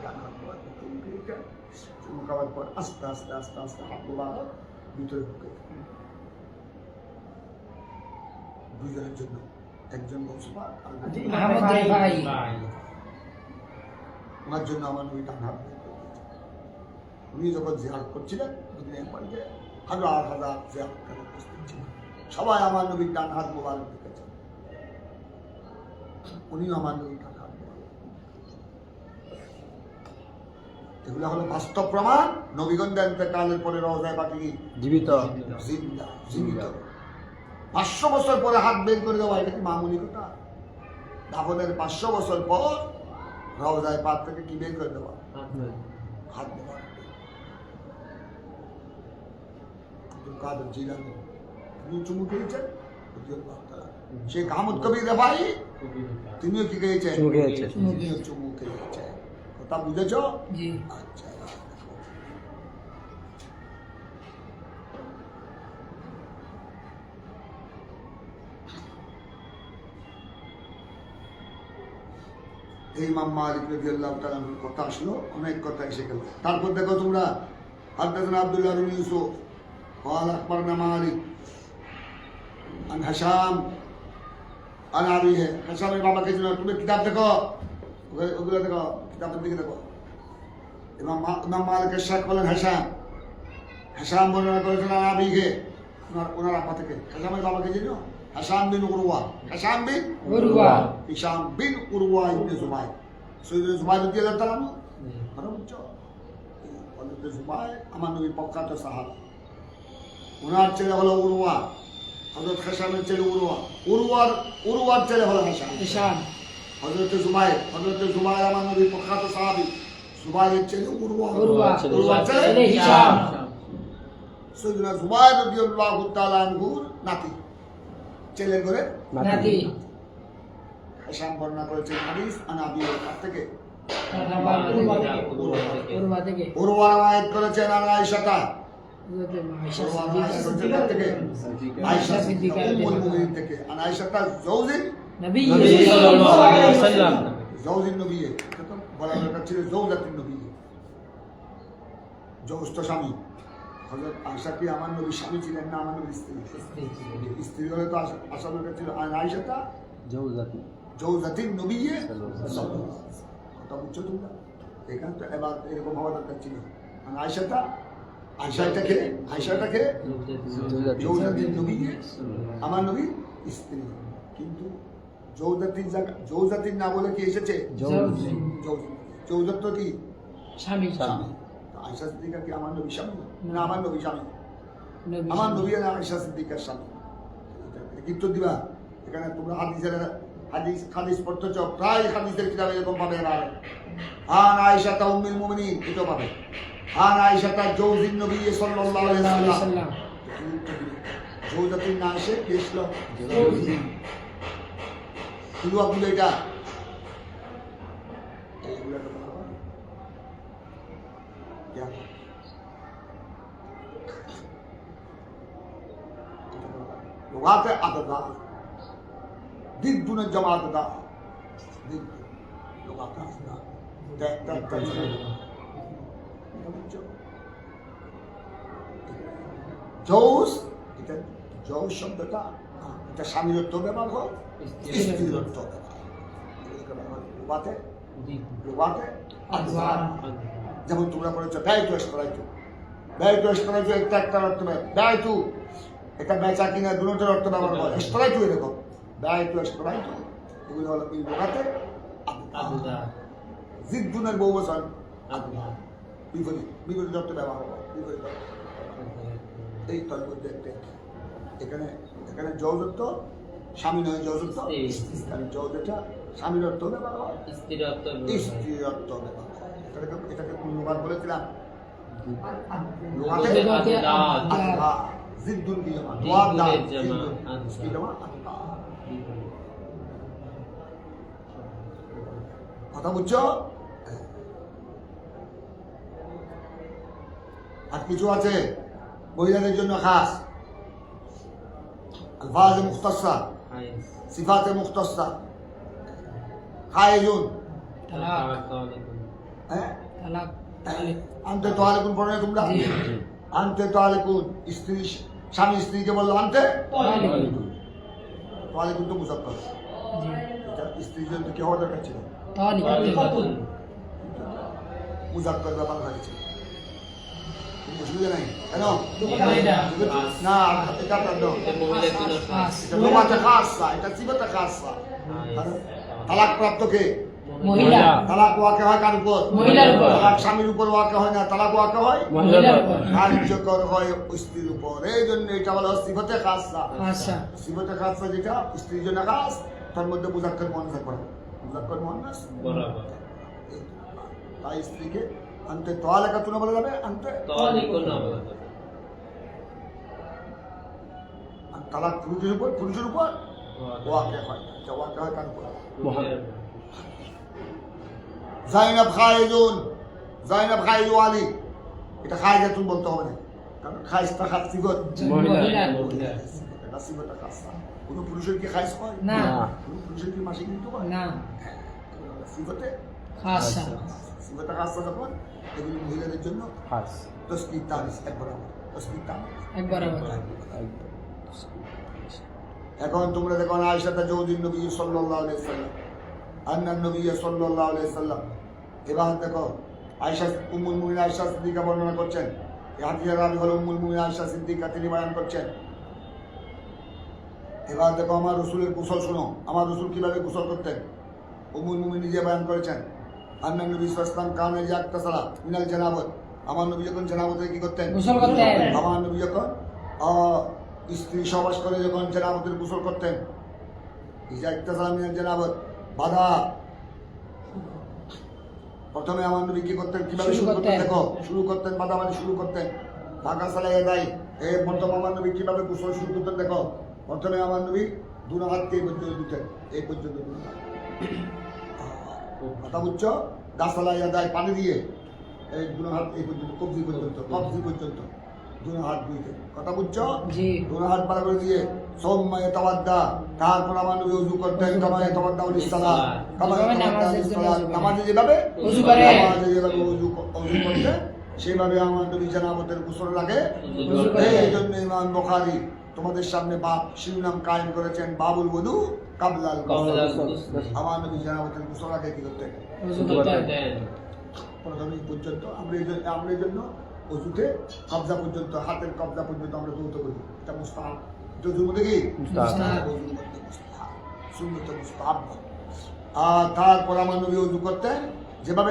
ডান হাত মুবারক চুমু খেয়েছে। চুমু খাওয়ার পর আস্তে আস্তে আস্তে আস্তে হাত মুবারক ভিতরে ঢুকে দুজনের জন্য, একজন গৌস পাক আর আহমদ রেফাই। ওনার জন্য আমার নবী ডান হাত বের করে দিয়েছেন। উনি যখন জিয়ারত করছিলেন মদিনার বাড়িতে হাজার হাজার জিয়ারতকারী উপস্থিত ছিলেন, সবাই আমার নবীর ডান হাত মোবারক দেখেছেন। উনিও আমার নবীর ডান হাত মোবারক। এগুলো হলো বাস্তব প্রমাণ। নবীগঞ্জ ইন্তেকালের পরে রওজায়ে পাকে জীবিত। জিন্দা, জীবিত। 500 বছর পরে হাত বের করে দেওয়া, এটা কি মামুলি কথা? দাফনের 500 বছর পর রওজায়ে পাক থেকে কি বের করে দেওয়া? হাত দেওয়া। আব্দুল কাদের জিলানী তিনি চুমু খেয়েছেন, শেখ আহমদ কবির রেফাই তিনিও কি খেয়েছেন? চুমু খেয়েছে। তিনিও চুমু খেয়েছেন। কথা বুঝেছ? জি। আচ্ছা। এই ইমাম মালিক রাদিয়াল্লাহু তাআলা আনহুর কথা আসলো, অনেক কথা এসে গেল। তারপর দেখো তোমরা হাদাথানা আব্দুল্লাহ বিন ইউসুফ قال اخبرنا مالك عن هشام عن ابيه هشام বাবাকে জন্য তুমি কিতাব দেখো, ওগুলো দেখো, কিতাবের দিকে দেখো। ইমাম মালিকের শাখ বলেন হাসাম বর্ণনা করেছেন আবিকে, ওনার আপা থেকে। হাসামের বাবাকে জানো? হাসাম বিন উরওয়া, হাসাম বিন উরওয়া, হিশাম বিন উরওয়া ইবনে জুবাইর, সৈয়দ জুবাইর রাদিয়াল্লাহু তাআলা আনহু। কথা বুঝছো? হযরত জুবাইর আমার নবীর প্রখ্যাত সাহাবা। ওনার ছেলে হলো উরওয়া, হযরত হাসামের ছেলে উরওয়ার ছেলে হলো হাসাম। হিশাম, হযরত জুবাইর আমার নবীর প্রখ্যাত সাহাবী। জুবাইরের ছেলে উরওয়া, উরওয়া ছেলে ছেলে হিশাম। সৈয়দনা জুবাইর রাদিয়াল্লাহু তাআলা আনহুর নাতি, ছেলের ঘরে নাতি। হাসাম বর্ণনা করেছেন হাদিস আনাবির কাছ থেকে। উরওয়া থেকে। উরওয়া রওয়ায়াত করেছেন আয়েশা আয়েশা থেকে, আয়েশা সিদ্দিকা উম্মুল মুমিনিন থেকে, আয়েশা জাওজিন নবী সাল্লাল্লাহু আলাইহি ওয়াসাল্লাম, জাওজিন নবী, এটা বলা দরকার ছিল জাওজাতিন নবী, জৌজ স্বামী। হযরত আয়েশা কি আমার নবীর স্বামী ছিলেন না আমার নবীর স্ত্রী? স্ত্রী হলে তো আশা দরকার ছিল আয়েশা জাওজাতিন নবী। কথা বুঝছো তোমরা? এখানে তো এবার এরকম হওয়া দরকার ছিল। আয়েশাটাকে জাওজাতিন নবী, আমার নবী স্ত্রী। কিন্তু জৌজাতিন না বলে কি এসেছে? জৌজাত কি? স্বামী। আয়েশা সিদ্দিকা কি আমার নবী স্বামী না আমার নবী স্বামী? আমার নবী আর আয়েশা সিদ্দিকার স্বামী। কিন্তু দিবা এখানে তোমরা হাদিস পড়তেছ, প্রায় হাদিসের কিতাবে এরকম পাবে। আন আয়েশা উম্মুল মুমিনিন, এটা পাবে। আন আয়েশা জাওজিন নবী সাল্লাল্লাহু আলাইহি ওয়াসাল্লাম। জৌজাতিন না এসে কি এসলো? শুধু আপনি এটা لغات عددا ضد الجماعة دا ضد لغات عددا জৌজ, এটা জৌজ শব্দটা এটা স্বামীর অর্থ ব্যবহার হয়, স্ত্রীর অর্থ ব্যবহার। লুগাতে আদওয়া, যেমন তোমরা বলেছো ব্যয়টু এসরাইতু, একটা অর্থ ব্যয়টু, এটা বেচা কিনা দুটোর অর্থ ব্যবহার করে। এসরাইতু এরকম ব্যয়টু এগুলো হলো এই লুগাতে আদওয়া। জিদ্দুনের বহু বছর বিপরীত অর্থ ব্যবহার হয়, বিপরীত এই তোর মধ্যে এখানে জৌজত্ব স্বামী নয়, জৌজত্ব জৌজটা স্বামীর অর্থ ব্যবহার হয়, স্ত্রীর অর্থ ব্যবহার হয়। এটাকে কোন লুগাত বলেছিলাম? জিদ্দুন কি জামা? কি জামা? কথা বুঝছো? আর কিছু আছে মহিলাদের জন্য খাস আলফাজ মুখতাসা, সিফাতে মুখতাসা, খায়জুন, আনতে তালিকুন পড়ে তোমরা? আনতে তালিকুন, স্ত্রী স্বামী স্ত্রীকে বললো আনতে তালিকুন, তো মুজাক্কার। এটা স্ত্রীর জন্য কি হওয়া দরকার ছিল? মুজাক্কার ব্যাপার হয়েছে, অসুবিধা নাই। কেন না? এটা লোমাতে খাসা, এটা সিফাতে খাসা। তালাক প্রাপ্তকে মহিলা, তালাক ওয়াকে হয় কার উপর? মহিলার উপর। তালাক স্বামীর উপর ওয়াকে হয় না, তালাক ওয়াকে হয় মহিলার উপর। কার্যকর হয় স্ত্রীর উপর। এই জন্য এটা বলা সিফাতে খাসা। আচ্ছা, সিফাতে খাসা যেটা স্ত্রীর জন্য খাস, তার মধ্যে মুজাক্কার মুআন্নাস পড়ে, মুজাক্কার মুআন্নাস বরাবর। তাই স্ত্রীকে আনতে তালাকাতুন বলা যাবে, আনতে তালিকুন বলা যাবে। তালাক পুরুষের উপর ওয়াকে হয়, ওয়াকে হয় কার উপর? জাইনাব খায়জুন, জাইনাব খায়জু আলী, এটা খায়জাতুন বলতে হবে না, কারণ খায়জটা খাস সিফত মহিলা। এটা সিফতটা খাস না। কোনো পুরুষের কি খায়জ হয়? না। কোনো পুরুষের কি মাসিক ঋতু হয়? না। সিফতে খাসা সিফতে খাসা যখন এগুলি মহিলাদের জন্য খাস তসবিহ তারিস এক বরাবর তসবিহ তারিস একবার আবার এখন তোমরা দেখো আয়েশা তাজউদ্দিন নবী সাল্লাল্লাহু আলাইহি ওয়াসাল্লাম আন্নান নবী সাল্লাল্লাহু আলাইহি ওয়াসাল্লাম এবার দেখো আয়েশা উম্মুল মুমিনিন আয়েশা সিদ্দিকা বর্ণনা করছেন এই হাদিসের রাবি হলো উম্মুল মুমিনিন আয়েশা সিদ্দিকা তিনি বয়ান করছেন এবার দেখো আমার রাসূলের গোসল শুনো আমার রাসূল কিভাবে গোসল করতেন উম্মুল মুমিনিন নিজে বয়ান করেছেন আন্নান নবী সাল্লাল্লাহু আলাইহি ওয়াসাল্লাম কানা ইয়াকতাসালা মিনাল জানাবত আমার নবী যখন জানাবতে কি করতেন গোসল করতেন আমার নবী যখন স্ত্রী সবাস করে যখন জানাবতের গোসল করতেন ইজা ইক্তাসালা মিনাল জানাবত বাধা প্রথমে আমার নবী কি করতেন কিভাবে শুরু করতেন দেখো শুরু করতেন বাধা মানে শুরু করতেন ঢাকা সালাই দেয় প্রথম আমার নবী কিভাবে গোসল শুরু করতেন দেখো প্রথমে আমার নবী দুনো হাতকে এই পর্যন্ত দিতেন এই পর্যন্ত কথা বুঝছো গাছালাই দেয় পানি দিয়ে এই দুনো হাত এই পর্যন্ত কবজি পর্যন্ত দুনো হাত ধুইতেন কথা বুঝছো জি দুনো হাত পালা করে দিয়ে সোম্মায় তাওয়াদ্দা তারপর আমার নবী ওযু করতেন কামায় তাওয়াদ্দা উল সালাত কামায় তাওয়াদ্দা উল সালাত নামাজে যেভাবে ওযু করে নামাজে যেভাবে ওযু করতেন সেভাবে আমার নবী জানাবতের গোসল লাগে ওযু করে এই জন্য ইমাম বুখারী তোমাদের সামনে বাব শিরোনাম কায়েম করেছেন বাবুল ওযু কাবলাল গোসল আমার নবী জানাবতের গোসল আগে কি করতেন ওযু করতেন প্রথমে পর্যন্ত আমরা এই জন্য ওষুধে কবজা পর্যন্ত হাতের কবজা পর্যন্ত আমরা দ্রুত করি এটা মুস্তাহাব যজুর মধ্যে কি সুন্নত মুস্তাহাব আর তারপর আমার নবী ওযু করতেন যেভাবে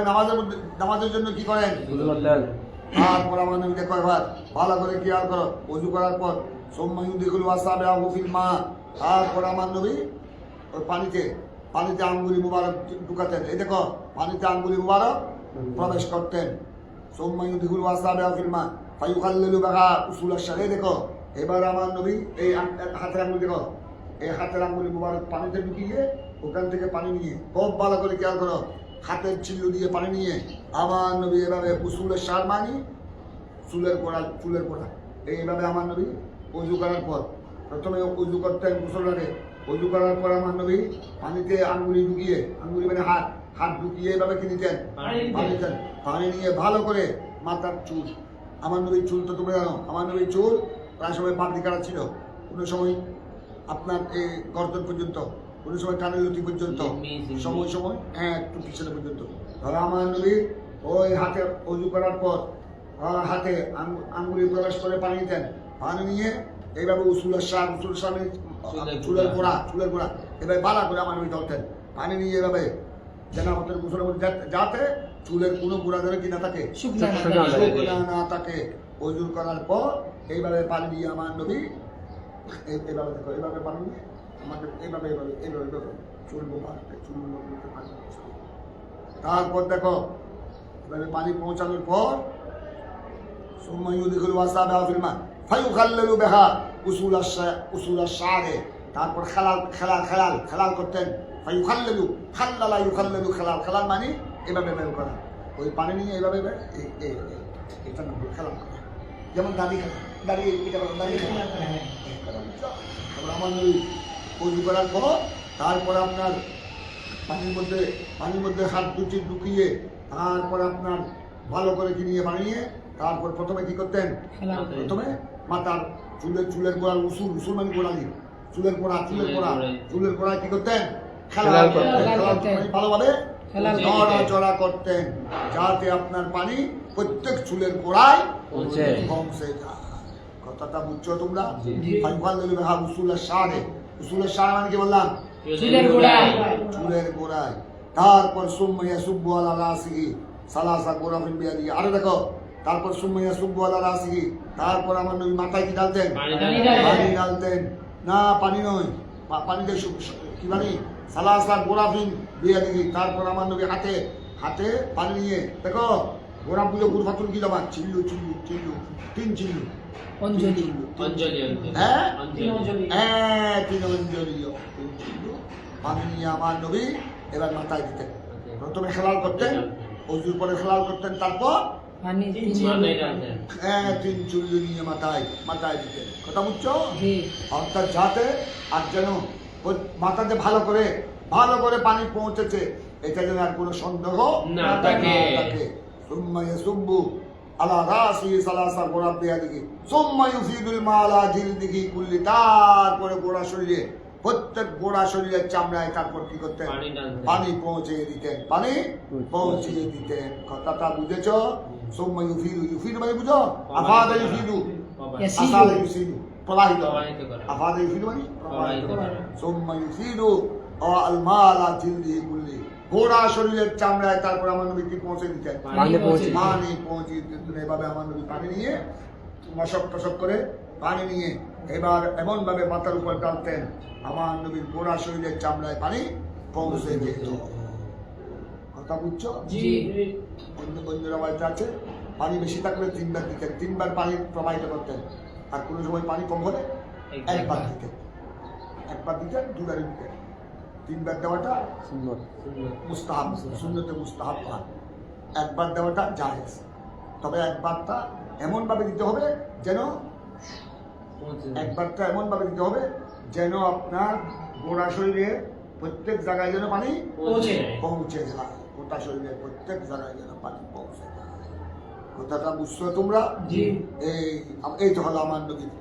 নামাজের জন্য কি করেন তারপর আমার নবী দেখো এবার ভালো করে খেয়াল করো ওযু করার পর সোম্মায়ুদিকুল ওয়াসাবিহু ফিল মা তারপর আমার নবী ওই পানিতে আঙ্গুলি মুবারক ঢুকাতেন এই দেখো পানিতে আঙ্গুলি মুবারক প্রবেশ করতেন সোম্মায়ুদিকুল ওয়াসাবিহু ফিল মা ফায়ুখাল্লিলু বিহা উসুলাশ শারঈ দেখো এবার আমার নবী এই হাতের আঙ্গুল দেখো এই হাতের আঙ্গুলি মুবারক পানিতে ঢুকিয়ে ওখান থেকে পানি নিয়ে খুব ভালো করে খেয়াল করো হাতের চিল্লু দিয়ে পানি নিয়ে আমার নবী এভাবে উসুলের সার মানি চুলের গোড়া এইভাবে আমার নবী ওযু করার পর প্রথমে ওযু করতেন গোসল আগে ওযু করার পর আমার নবী পানিতে আঙ্গুলি ঢুকিয়ে আঙ্গুলি মানে হাত ঢুকিয়ে এইভাবে কি নিতেন পানি নিয়ে ভালো করে মাথার চুল আমার নবীর চুল তো তোমরা জানো আমার নবীর চুল প্রায় সময় পাগড়ি কাটা ছিল কোনো সময় আপনার এই গর্দন পর্যন্ত কোনো সময় কানের লতি পর্যন্ত সময় একটু পিছনে পর্যন্ত ধরো আমার নবী ওই হাতে ওযু করার পর হাতে আঙ্গুলি প্রবেশ করে পানি নিতেন পানি নিয়ে এইভাবে উসুল সামনে চুলের গোড়া এভাবে বালা করে আমার নবী ধরতেন পানি নিয়ে এভাবে জানাবতের গোসলের মধ্যে যাতে চুলের কোনো গোড়া ধরে কি না থাকে শুকনা না থাকে ওযু করার পর এইভাবে পানি দিয়ে আমার নবী এইভাবে দেখো এইভাবে পানি নিয়ে আমাদের এইভাবে চুল তারপর দেখো এভাবে পানি পৌঁছানোর পর সোম্মায়ুদিকুল ওয়াসাবিহু ফিল মা ফায়ুখাল্লিলু বিহা উসুলাশ শারঈ তারপর খেলাল করতেন ফায়ুখাল্লিলু খাল্লালা ইউখাল্লিলু খেলাল মানে এভাবে বের করা ওই পানি নিয়ে এইভাবে এটা না খেলাল করা যেমন দাঁড়িয়ে আমার নবী ওযু করার পর তারপর আপনার পানির মধ্যে হাত দুটি ঢুকিয়ে তারপর আপনার ভালো করে কি নিয়ে বানিয়ে তারপর প্রথমে কি করতেন প্রথমে মাথার চুলের গোড়া উসুল মানে গোড়ালি চুলের গোড়া কি করতেন খেলাল করতেন ভালোভাবে নড়াচড়া করতেন যাতে আপনার পানি প্রত্যেক চুলের গোড়ায় পৌঁছে যায় কথাটা বুঝছো তোমরা ফায়ুখাল্লিলু বিহা উসুলাশ শারঈ মানে কি বললাম চুলের গোড়ায় তারপর সুম্মা ইয়াসুব্বু আলা রাসিহি সালাসা গোরাফিন বিয়াদি আরে দেখো তারপর সুম্মা ইয়াসুব্বু আলা রাসিহি তারপর আমার নবী মাথায় কি ডালতেন পানি ডালতেন না পানি নয় পানিতে কি মানে সালাসা গোরাফিন বিয়াদি তারপর আমার নবী হাতে পানি নিয়ে দেখো গোরা পুজো গুরফাতুল কি জমা চিল্লু 3 চিল্লু অঞ্জলি হ্যাঁ 3 অঞ্জলি পানি নিয়ে আমার নবী এবার মাথায় দিতেন প্রথমে খেলাল করতেন ওযুর পরে খেলাল করতেন তারপর পানি 3 চুল্লু নিয়ে মাথায় দিতেন কথা বুঝছো অর্থাৎ যাতে আর যেন মাথাতে ভালো করে পানি পৌঁছেছে এটা যেন আর কোনো সন্দেহ না থাকে। সুম্মা ইয়াসুব্বু আলা রাসি সালাসা গোড়া বিয়াদিহি সুম্মা ইউফিদুল মা আলা জিলদিহি কুল্লি, তারপরে গোড়া শরীরে প্রত্যেক গোড়া শরীরের চামড়ায় তারপর কি করতেন? পানি ঢালতেন। পানি পৌঁছে দিতেন, পানি পৌঁছে দিতেন। কথাটা বুঝেছ? সুম্মা ইউফিদু, ইউফিদু মানে বুঝো? আফাদা ইউফিদু, আসাদা ইউফিদু, প্রবাহিত। প্রবাহিত করে। আফাদা ইউফিদু মানে প্রবাহিত। করে। সুম্মা ইউফিদু আল মা আলা জিলদিহি কুল্লি, গোড়া শরীরের চামড়ায় তারপর আমার নবী কি পৌঁছে দিতেন? পানি পৌঁছে দিতেন। পানি পৌঁছে দিতেন। এভাবে আমার নবী পানি নিয়ে মশক টসক করে পানি নিয়ে এবার এমন ভাবে মাথার উপর টানতেন আমার নবীর গোড়া শরীরের চামড়ায় পানি পৌঁছে যেত। কথা বুঝছো? জি। অন্য অন্য রাওয়ায়াতে আছে পানি বেশি থাকলে 3 বার দিতেন, 3 বার পানি প্রবাহিত করতেন। আর কোনো সময় পানি কম হলে একবার দিতেন, একবার দিতেন, 2 বার দিতেন। 3 বার দেওয়াটা মুস্তাহাব, সুন্নতে মুস্তাহাব করা। একবার দেওয়াটা জায়েজ, তবে একবারটা এমন ভাবে দিতে হবে যেন একবারটা এমন ভাবে দিতে হবে যেন আপনার গোড়া শরীরে প্রত্যেক জায়গায় যেন পানি পৌঁছে যায়। গোটা শরীরে প্রত্যেক জায়গায় যেন পানি পৌঁছে যায়। কথাটা বুঝছো তোমরা? জি। এই তো হলো আমার নবীর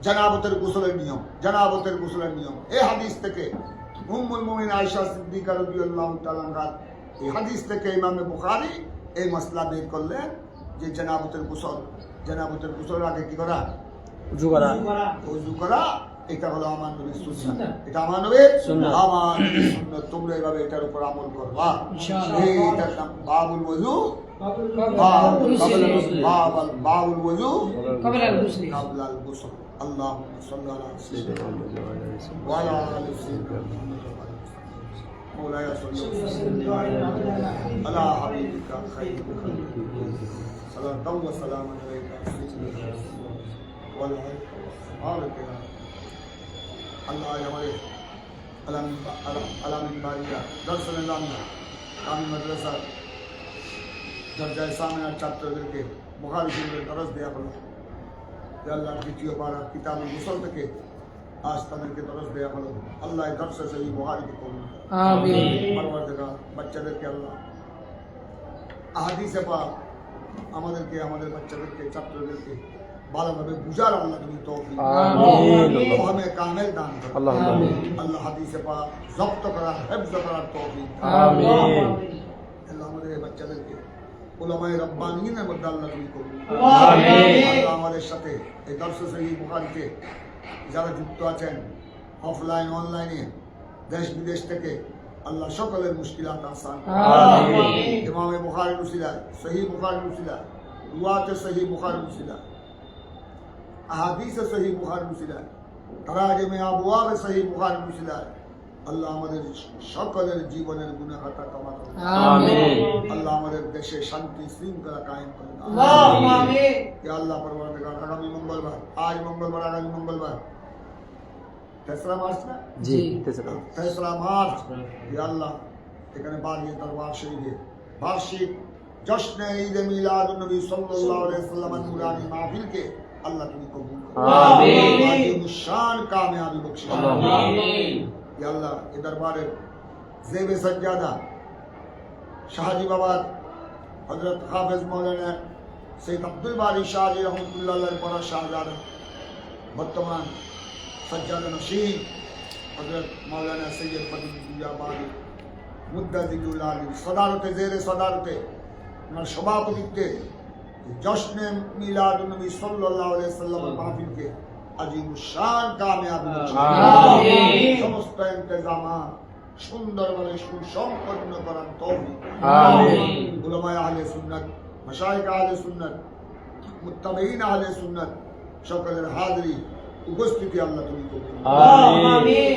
জানাবতের গোসলের নিয়ম, জানাবতের গোসলের নিয়ম। এই হাদিস থেকে উম্মুল মুমিনিন আয়েশা সিদ্দিকা রাদিয়াল্লাহু তাআলা আনহা, এই হাদিস থেকে ইমাম বুখারী এই মাসলা বের করলেন যে জানাবতের গোসলের আগে কি করা? উযু করা। ওযু করা। এটা হলো আমার নবীর সুন্নাহ, এটা আমার নবীর সুন্নাহ। আমার নবীর সুন্নাহ। তোমরা এভাবে এটার উপর আমল করবা। ইনশাআল্লাহ। এইটার নাম বাবুল ওযু, বাবুল ওযু قبل الغسل قبل الغسل। اللهم صل على سيدنا وعلى آل سيدنا مولاي صل وسلم على حبيبك خير خلق صلاة وسلاما عليك سيدنا وعلى آلك আল্লাহ আমাদের আলামিন বাড়িয়া দর্শনের লামিয়া কামি মাদ্রাসার দরজায় সামনের ছাত্রদেরকে বুখারী শরীফের দরস দেয়া হলো। আল্লাহ দ্বিতীয় পারা কিতাবুল গোসল থেকে আজ তাদেরকে দরস দেয়া হলো। আল্লাহ দর্শে সেই বুখারীকে কবুল করুন। আমিন। পরবর্তীকালে বাচ্চাদেরকে আল্লাহ আহাদিসে পাক আমাদেরকে, আমাদের বাচ্চাদেরকে, ছাত্রদেরকে ভালোভাবে বুঝার আল্লাহ তুমি তৌফিক আমিন। ফাহমে কামেল দান করো। আমিন। আল্লাহ হাদিসে পাক জব্ত করা, হিফজ করার তৌফিক। আমিন। আল্লাহ আমাদের এই বাচ্চাদেরকে উলামায়ে রাব্বানিয়িনের মধ্যে আল্লাহ তুমি কবুল করো। আমিন। আল্লাহ আমাদের সাথে এই দর্শ সহিহ বুখারীতে যারা যুক্ত আছেন অফলাইন অনলাইনে দেশ বিদেশ থেকে, আল্লাহ সকলের মুশকিলাত আসান করো। আমিন। ইমামে বুখারীর উসিলায়, সহিহ বুখারীর উসিলায়, রুয়াতে সহিহ বুখারীর উসিলায়, আহাদিসে সহিহ বুখারীর উসিলায়, তারাজুমে আবওয়াবে সহিহ বুখারীর উসিলায় আল্লাহ আমাদের সকলের জীবনের গুনাহ খাতা ক্ষমা করুন। আমিন। আল্লাহ আমাদের দেশে শান্তি শৃঙ্খলা কায়েম করুন। আল্লাহুম্মা আমিন। ইয়া আল্লাহ পরবর্তীকাল আগামী মঙ্গলবার, আজ মঙ্গলবার, আগামী মঙ্গলবার 3রা মার্চ না? জি। 3রা মার্চ, ইয়া আল্লাহ এখানে বাড়িয়ে দরবার শরীফে বার্ষিক জশ্নে ঈদে মিলাদুন নবী সাল্লাল্লাহু আলাইহি ওয়াসাল্লামের নূরানি মাহফিলকে আল্লাহ তুমি কবুল করো। আমিন। আজিম শান কামিয়াবি বখশিশ। আমিন। ইয়া আল্লাহ এ দরবারের জেবে সজ্জাদা শাহজি বাবার হযরত হাফেজ মাওলানা সৈয়দ আব্দুল বারী শাহজি রহমতুল্লাহ আলাইহির পরা শাহজাদা, বর্তমান সজ্জাদা নশীন হযরত মাওলানা সৈয়দ ফজলুল্লাহ বারী মুদ্দাজিদুল্লাহ আলী সদারতে, জেরে সদারতে, ওনার সভাপতিত্বে জশ্নে মিলাদুন নবী সাল্লাল্লাহু আলাইহি ওয়াসাল্লামের মাহফিলকে আজিম শান কামিয়াবি বখশিশ। আমিন। সমস্ত ইন্তজামাত সুন্দরভাবে সুসম্পন্ন করার তৌফিক। আমিন। উলামায়ে আহলে সুন্নাত, মাশায়েখ আহলে সুন্নাত, মুত্তাবিঈন আহলে সুন্নাত সকলের হাজিরি উপস্থিতি আল্লাহ তুমি কবুল করো। আমিন।